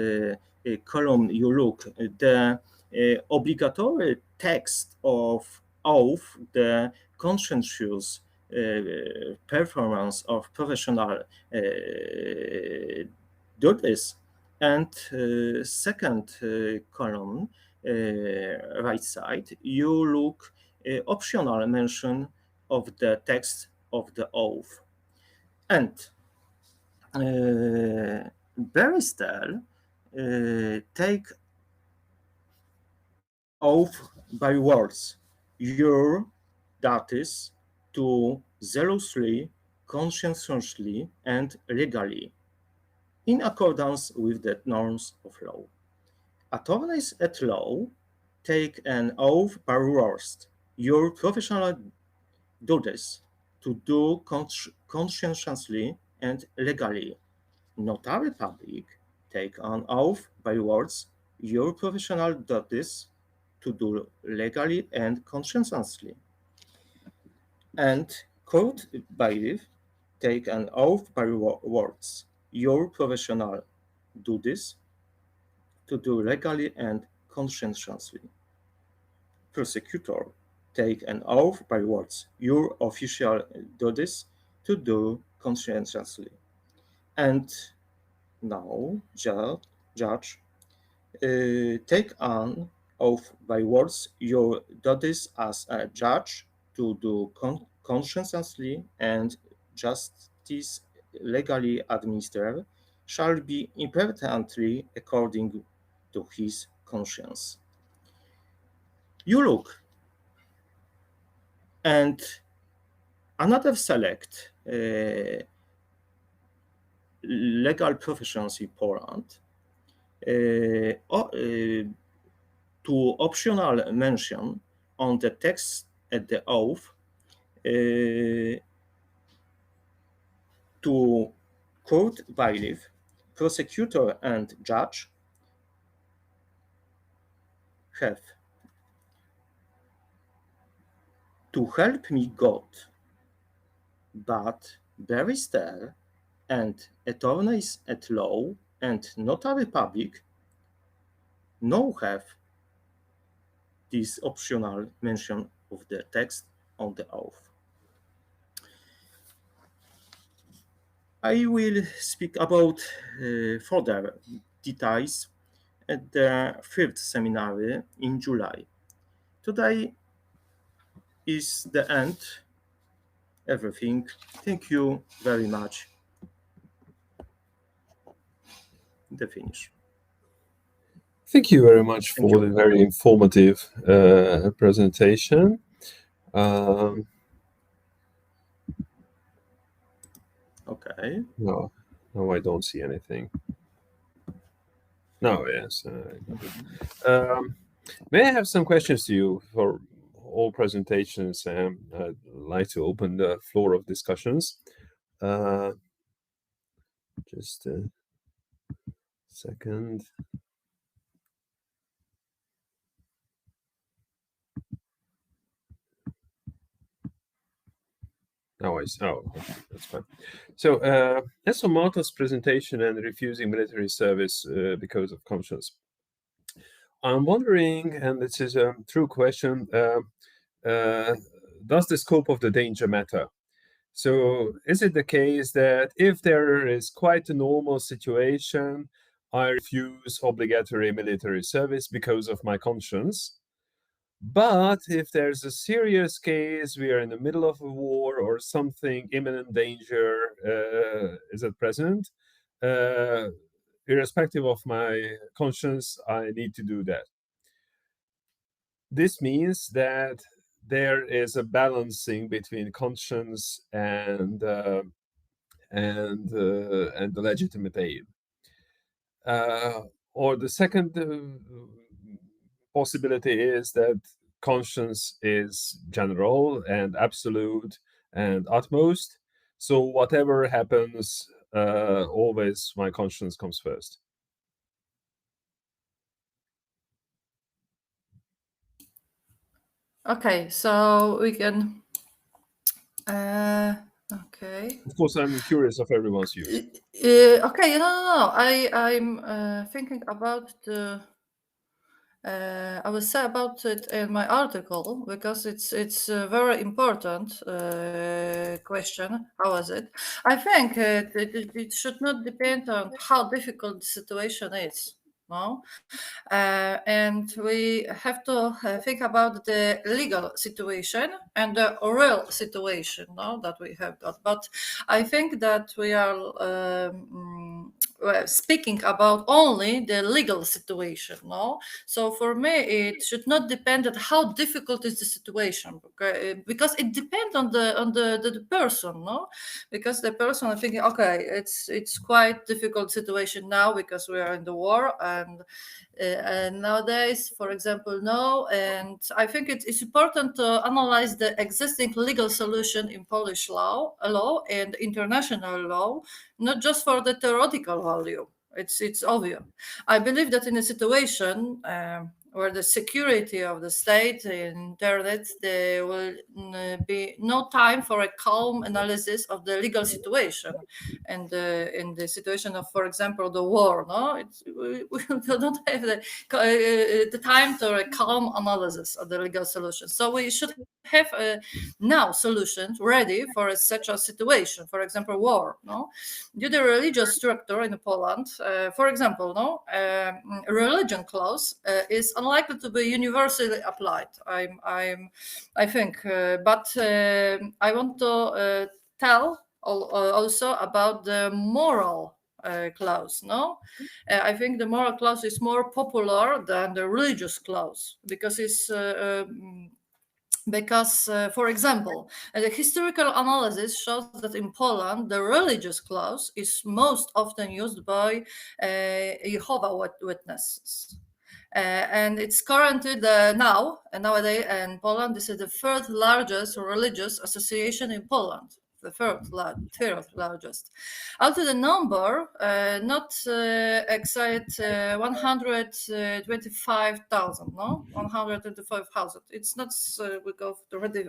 column you look the obligatory text of oath, the conscientious performance of professional duties, and second column, right side, you look optional mention of the text of the oath. And barrister take oath by words, your, that is, to zealously, conscientiously, and legally, in accordance with the norms of law. Attorneys at law take an oath by words, your professional duties to do conscientiously and legally. Notary public take an oath by words, your professional duties to do legally and conscientiously. And court bailiff take an oath by words, your professional duties to do legally and conscientiously. Prosecutor take an oath by words, your official duties to do conscientiously. And now, judge, take an oath by words, your duties as a judge to do conscientiously and justice legally administered shall be impertinently according to his conscience. You look, and another select legal professions in Poland to optional mention on the text at the oath to court bailiff, prosecutor, and judge have to help me God, but barrister and attorneys at law and notary public now have this optional mention of the text on the oath. I will speak about further details at the fifth seminar in July. Today is the end. Everything. Thank you very much. The finish. Thank you very much Thank for you. the very informative presentation. Okay. No, I don't see anything. No, yes. May I have some questions to you for all presentations? I'd like to open the floor of discussions. Just a second. Oh, okay, that's fine. So, as for Marta's presentation and refusing military service because of conscience, I'm wondering, and this is a true question, does the scope of the danger matter? So, is it the case that if there is quite a normal situation, I refuse obligatory military service because of my conscience? But if there's a serious case, we are in the middle of a war or something, imminent danger is at present, irrespective of my conscience, I need to do that. This means that there is a balancing between conscience and the legitimate aim. Or the second possibility is that conscience is general and absolute and utmost. So whatever happens, always my conscience comes first. Okay, so we can. Okay. Of course, I'm curious of everyone's views. Okay, no. I'm thinking about the. I will say about it in my article because it's a very important question. How is it? I think it should not depend on how difficult the situation is. No, and we have to think about the legal situation and the real situation, no, that we have got. But I think that we are speaking about only the legal situation, no. So for me, it should not depend on how difficult is the situation, because it depends on the person, no. Because the person is thinking, okay, it's quite difficult situation now because we are in the war, and nowadays, for example, no. And I think it's important to analyze the existing legal solution in Polish law and international law, not just for the theoretical value. It's obvious. I believe that in a situation where the security of the state and internet, there will be no time for a calm analysis of the legal situation, and in the situation of, for example, the war. No, we don't have the time to a calm analysis of the legal solution. So we should have now solutions ready for such a situation. For example, war. No, due to the religious structure in Poland, for example, no, religion clause is unlikely to be universally applied. I think, but I want to tell also about the moral clause. No, I think the moral clause is more popular than the religious clause because it's. For example, the historical analysis shows that in Poland, the religious clause is most often used by Jehovah's Witnesses. And it's currently nowadays in Poland, this is the third largest religious association in Poland. The third largest. Out of the number, not exceed 125,000, no? 125,000. It's not, we go already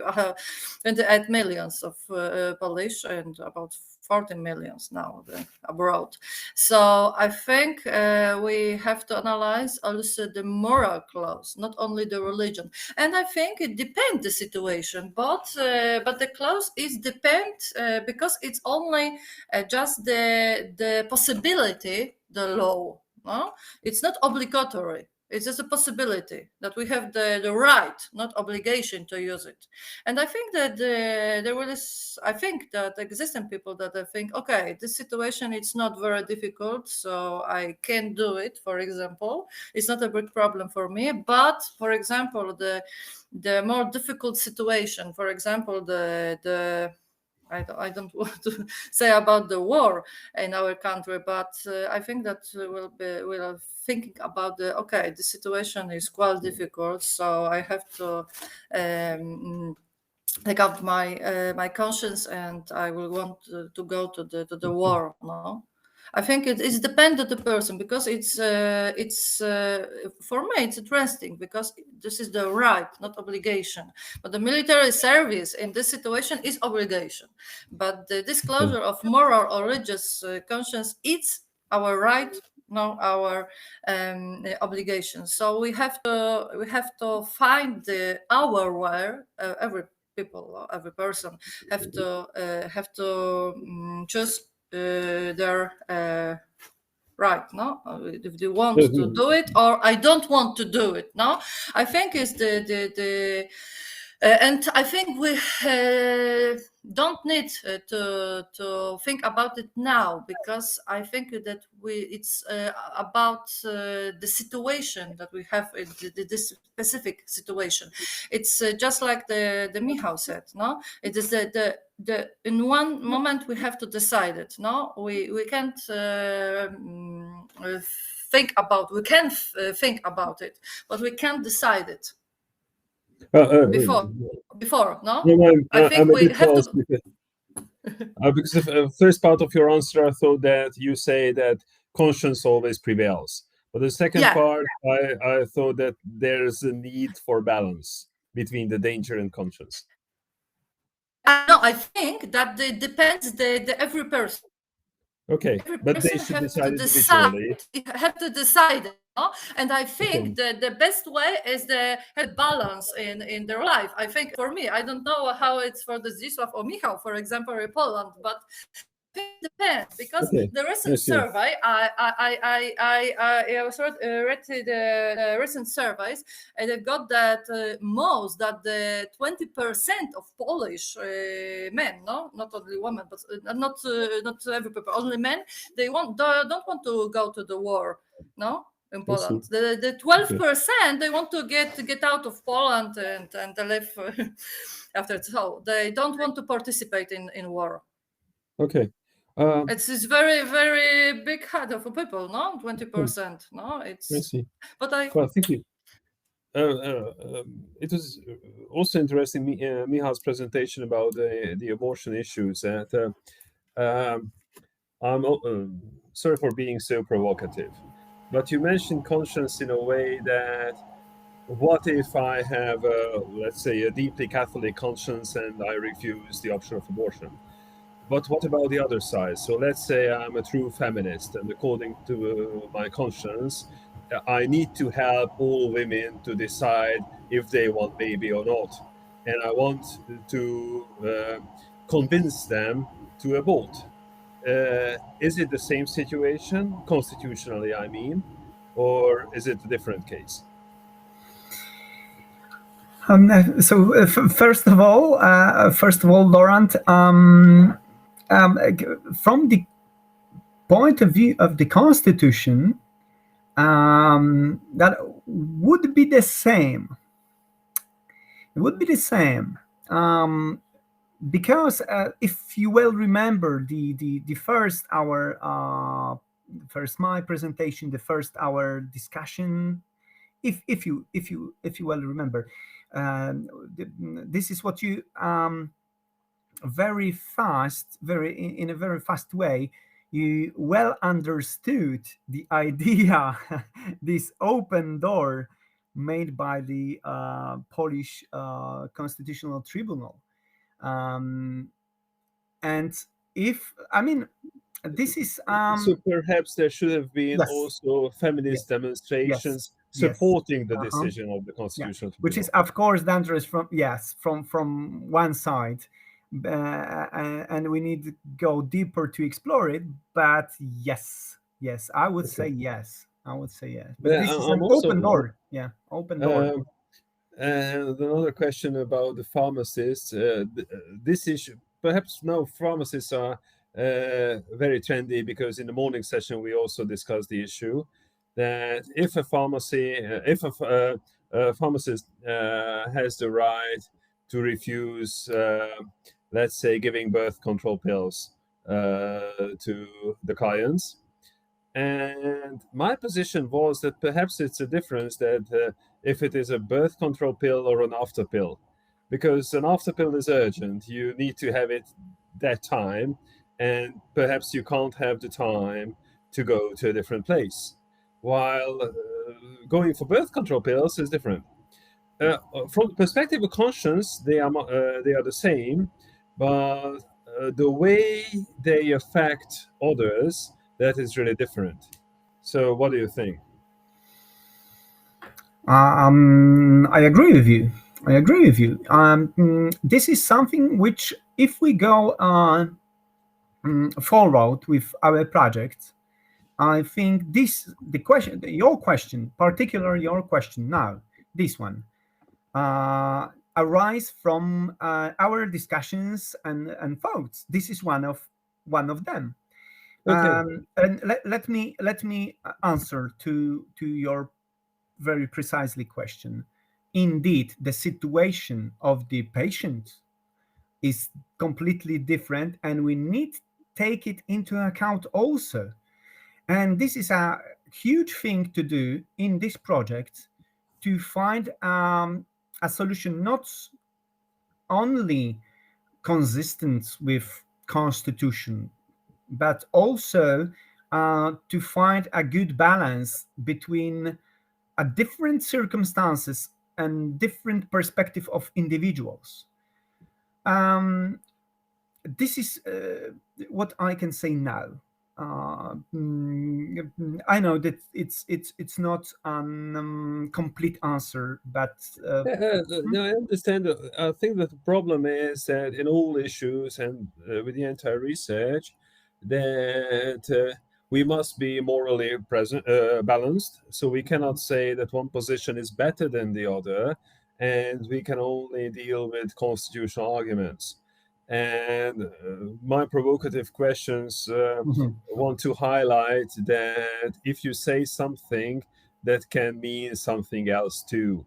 28 millions of Polish and about 40 millions now abroad. So I think we have to analyze also the moral clause, not only the religion. And I think it depends the situation, but the clause is depend because it's only just the possibility, the law. No, it's not obligatory. It's just a possibility that we have the right, not obligation, to use it. And I think that there is, I think that existing people that I think, okay, this situation it's not very difficult, so I can do it. For example, it's not a big problem for me. But for example, the more difficult situation, for example, I don't want to say about the war in our country, but I think that we'll thinking about the situation is quite difficult, so I have to take out my conscience, and I will want to go to the war. No, I think it is dependent on the person, because it's for me it's interesting because this is the right, not obligation. But the military service in this situation is obligation. But the disclosure of moral or religious conscience, it's our right, no our obligation. So we have to find our way. Every people or every person have to choose their right, no, if they want to do it or I don't want to do it. No, I think is the and I think we don't need to think about it now, because I think that it's about the situation that we have in this specific situation. It's just like the Michał said. No, it is the in one moment we have to decide it. No, we can't think about. We can think about it, but we can't decide it. Before, no? I think we have to. Because the first part of your answer, I thought that you say that conscience always prevails. But the second part, I thought that there's a need for balance between the danger and conscience. No, I think that it depends the every person. Okay, but they should decide individually. Have to decide. No? And I think the best way is the balance in their life. I think for me, I don't know how it's for the Zdzisław or Michał, for example, in Poland, but it depends, because the recent survey, I was read the recent surveys, and I got that most that the 20% of Polish men, no, not only women, but not every people, only men, they don't want to go to the war, no. In Poland, the 12% they want to get out of Poland and live after it. So they don't want to participate in war. Okay. It's very, very big head of people, no? 20%, no? It's. I see. But Well, thank you. It was also interesting, Michał's presentation about the abortion issues. And I'm sorry for being so provocative, but you mentioned conscience in a way that, what if I have, let's say, a deeply Catholic conscience and I refuse the option of abortion? But what about the other side? So let's say I'm a true feminist, and according to my conscience, I need to help all women to decide if they want baby or not. And I want to convince them to abort. Is it the same situation, constitutionally, I mean, or is it a different case? So first of all, Laurent, from the point of view of the Constitution, that would be the same. It would be the same, because if you well remember the first hour, first my presentation, the first hour discussion, if you well remember, this is what you in a very fast way, you well understood the idea, this open door made by the Polish Constitutional Tribunal, and if I mean, this is So perhaps there should have been yes. also feminist demonstrations Yes. supporting the Uh-huh. decision of the Yeah. Constitutional Which is Tribunal. of course dangerous from one side, and we need to go deeper to explore it. But yes, I would say yes. I would say yes. But Yeah, this is I'm an also open door. Yeah, open door. And another question about the pharmacists. This issue, perhaps no pharmacists are very trendy, because in the morning session we also discussed the issue that if a pharmacist has the right to refuse, let's say, giving birth control pills to the clients. And my position was that perhaps it's a difference that if it is a birth control pill or an after pill, because an after pill is urgent. You need to have it that time, and perhaps you can't have the time to go to a different place. While going for birth control pills is different. From the perspective of conscience, they are the same, but the way they affect others, that is really different. So, what do you think? I agree with you. This is something which, if we go forward with our project, I think your question, particularly your question now, this one, arise from our discussions and thoughts. This is one of them. Okay. And let me answer to your very precisely question. Indeed, the situation of the patient is completely different, and we need to take it into account also. And this is a huge thing to do in this project, to find a solution not only consistent with constitution, but also to find a good balance between different circumstances and different perspective of individuals. This is what I can say now. I know that it's not a complete answer, but No, I understand. I think that the problem is that in all issues and with the entire research, that we must be morally balanced. So we cannot say that one position is better than the other, and we can only deal with constitutional arguments. And my provocative questions want to highlight that if you say something, that can mean something else too.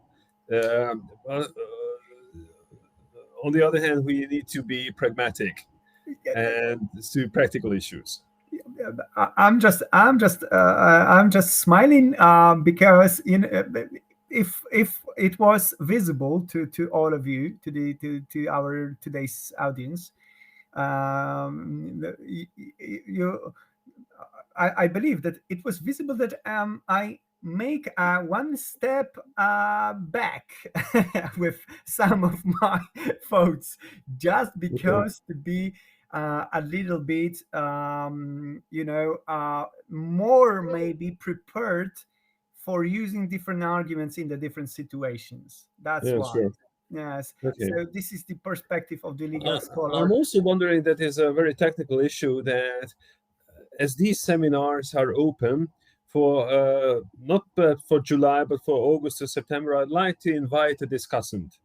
On the other hand, we need to be pragmatic and to practical issues. I'm just smiling because if it was visible to all of you, to our today's audience, I believe that it was visible that I make one step back with some of my thoughts, just because to be a little bit, more maybe prepared for using different arguments in the different situations. That's Yeah, why. sure. Yes. Okay. So this is the perspective of the legal scholar. I'm also wondering that is a very technical issue that as these seminars are open for not for July but for August or September, I'd like to invite a discussant,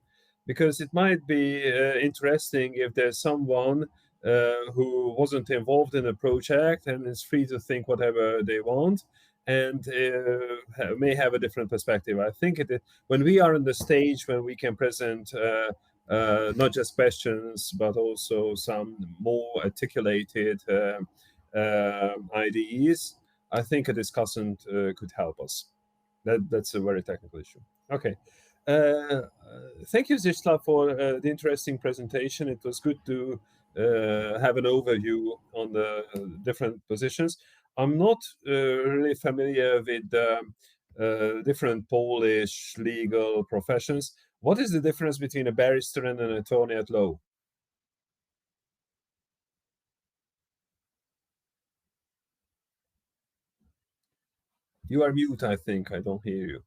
because it might be interesting if there's someone who wasn't involved in a project and is free to think whatever they want and may have a different perspective. I think when we are on the stage, when we can present not just questions but also some more articulated ideas, I think a discussant could help us. That's a very technical issue. Okay. Thank you, Zisla, for the interesting presentation. It was good to have an overview on the different positions. I'm not really familiar with the different Polish legal professions. What is the difference between a barrister and an attorney at law? You are mute, I think. I don't hear you.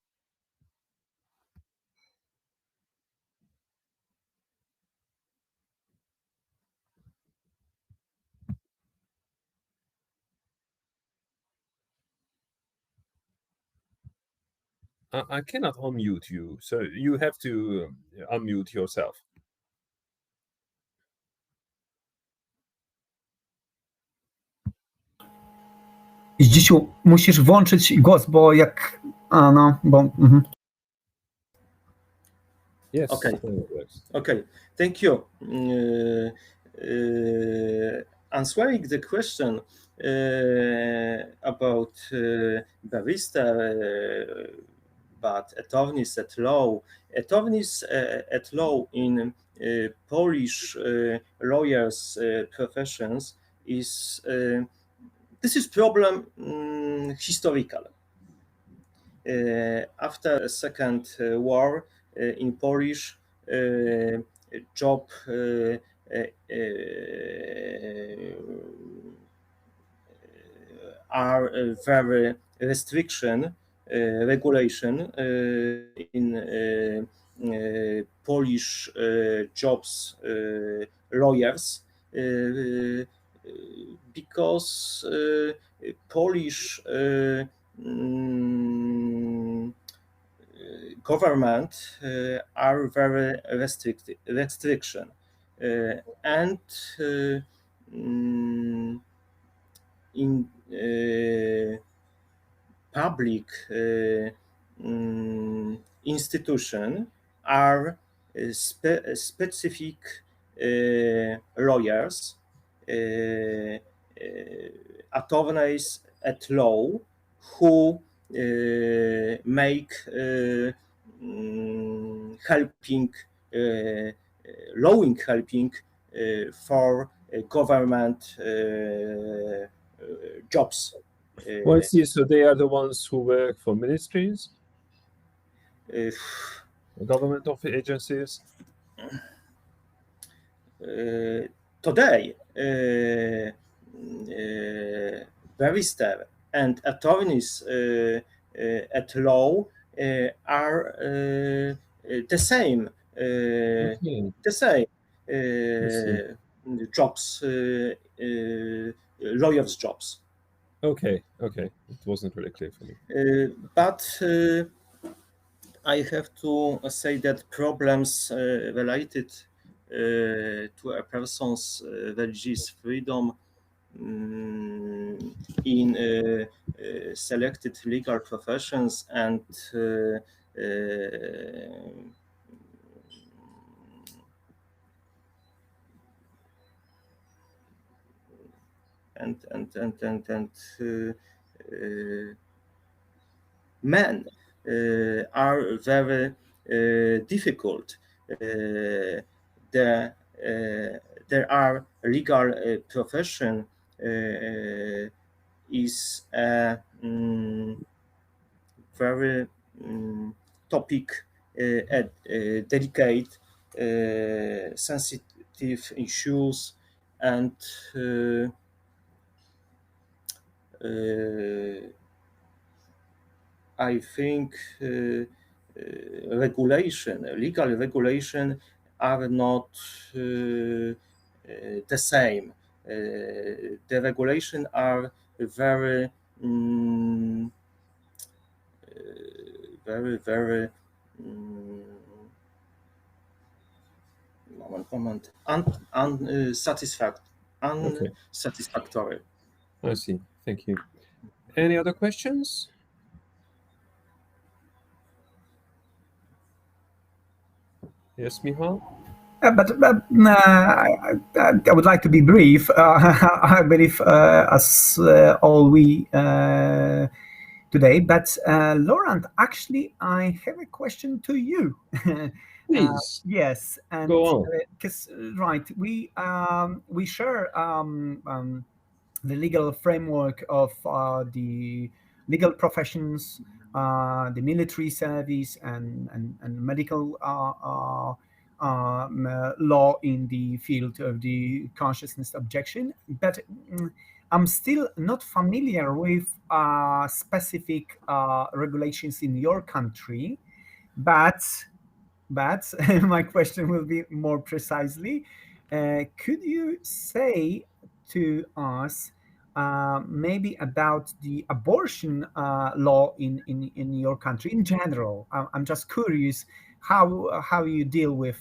I cannot unmute you, so you have to unmute yourself. Zdzisiu, musisz włączyć głos, bo jak... A no, bo... Yes. Okay. Yes. Okay, thank you. Answering the question about barista, but attorneys at law. Attorneys at law in Polish lawyers' professions is this is problem historical. After the Second War in Polish job are very restriction regulation in Polish jobs lawyers because Polish government are very restriction and in public institution are specific lawyers, attorneys at law who make helping lawing helping for government jobs. Well, I see. So they are the ones who work for ministries, government agencies. Today, barrister and attorneys at law are the same. The same jobs, lawyers' jobs. Okay, it wasn't really clear for me. But I have to say that problems related to a person's religious freedom in selected legal professions and men are very difficult. There are legal profession is a very topic, delicate, sensitive issues, and I think legal regulation are not the same. The regulation are very unsatisfactory. I see. Thank you. Any other questions? Yes, Michal? But I would like to be brief. I believe as all we today. But Laurent, actually, I have a question to you. Please. Yes, and go on. Because right, we share the legal framework of the legal professions, the military service, and medical law in the field of the consciousness objection. But I'm still not familiar with specific regulations in your country, but my question will be more precisely. Could you say to us maybe about the abortion law in your country in general? I'm just curious how you deal with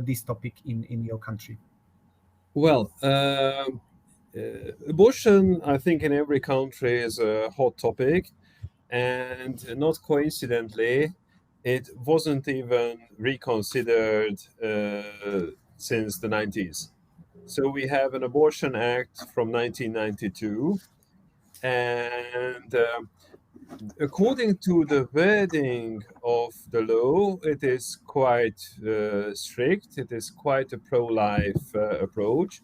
this topic in your country. Well, abortion, I think, in every country is a hot topic, and not coincidentally, it wasn't even reconsidered since the 90s. So we have an Abortion Act from 1992, and according to the wording of the law, it is quite strict. It is quite a pro-life approach.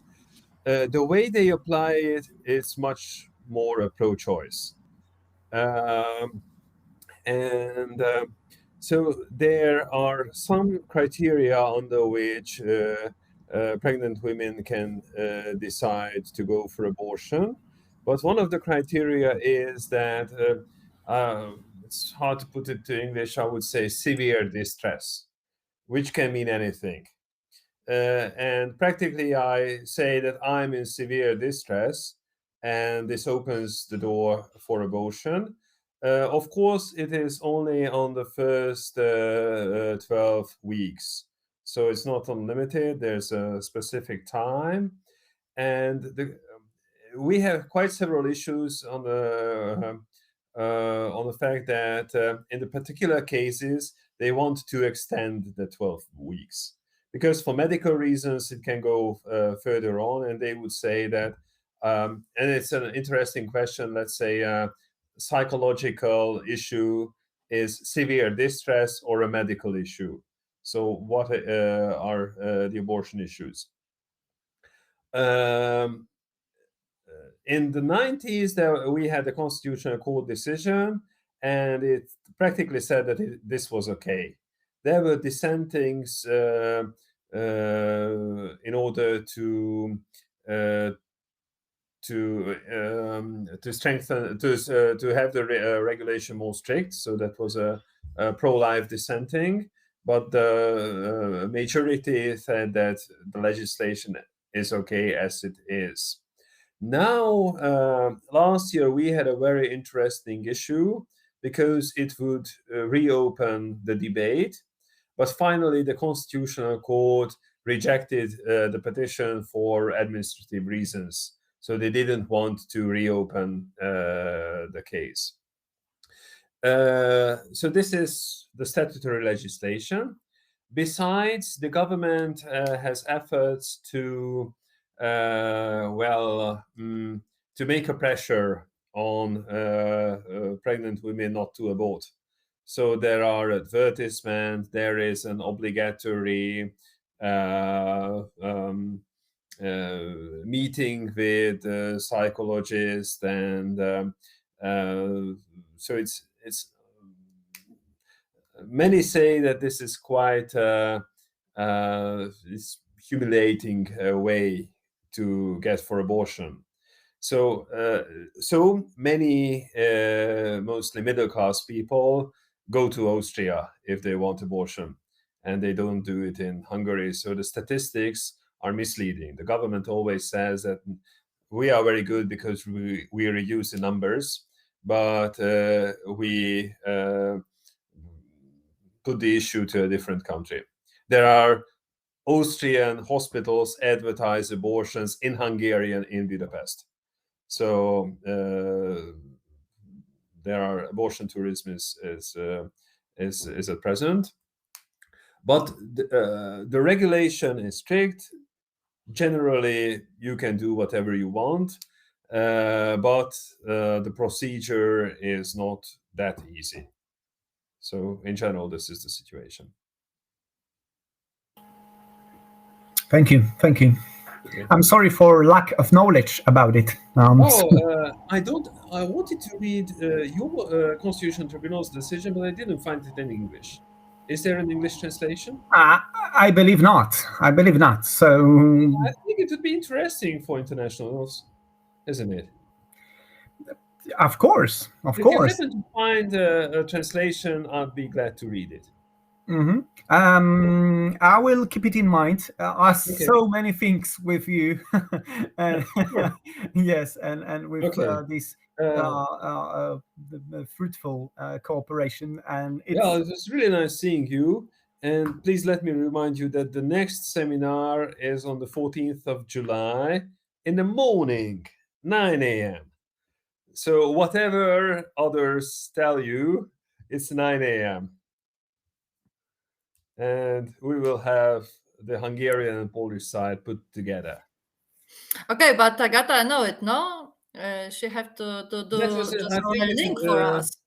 The way they apply it is much more a pro-choice. And so there are some criteria under which pregnant women can decide to go for abortion. But one of the criteria is that it's hard to put it to English, I would say severe distress, which can mean anything. And practically, I say that I'm in severe distress, and this opens the door for abortion. Of course, it is only on the first 12 weeks. So it's not unlimited, there's a specific time. And we have quite several issues on the fact that in the particular cases, they want to extend the 12 weeks. Because for medical reasons, it can go further on, and they would say that, and it's an interesting question, let's say a psychological issue is severe distress or a medical issue. So what are the abortion issues? In the 90s, we had a Constitutional Court decision, and it practically said that this was okay. There were dissentings in order to strengthen, to have the regulation more strict. So that was a pro-life dissenting, but the majority said that the legislation is okay as it is. Now, last year we had a very interesting issue because it would reopen the debate. But finally, the Constitutional Court rejected the petition for administrative reasons. So they didn't want to reopen the case. So this is the statutory legislation. Besides, the government has efforts to to make a pressure on pregnant women not to abort. So there are advertisements, there is an obligatory meeting with psychologists, and so it's many say that this is quite this humiliating way to get for abortion. So so many mostly middle class people go to Austria if they want abortion, and they don't do it in Hungary. So the statistics are misleading. The government always says that we are very good because we reduce the numbers, but we put the issue to a different country. There are Austrian hospitals advertise abortions in Hungarian in Budapest. So there are abortion tourism is at present, but the regulation is strict. Generally, you can do whatever you want, but the procedure is not that easy. So in general, this is the situation. Thank you. Okay. I'm sorry for lack of knowledge about it. I wanted to read your Constitutional Tribunal's decision, but I didn't find it in English. Is there an English translation? I believe not. So I think it would be interesting for internationals. isn't it? Of course, of If you course. happen to find a translation, I'd be glad to read it. I will keep it in mind. As Okay. so many things with you, and yes, and with Okay. this the fruitful cooperation, and it's Yeah, it was really nice seeing you. And please let me remind you that the next seminar is on the 14th of July in the morning, 9 a.m. So whatever others tell you, it's 9 a.m. And we will have the Hungarian and Polish side put together. Okay, but Agata, I know it, no? She have to do That was, just I on think a it link was, for us.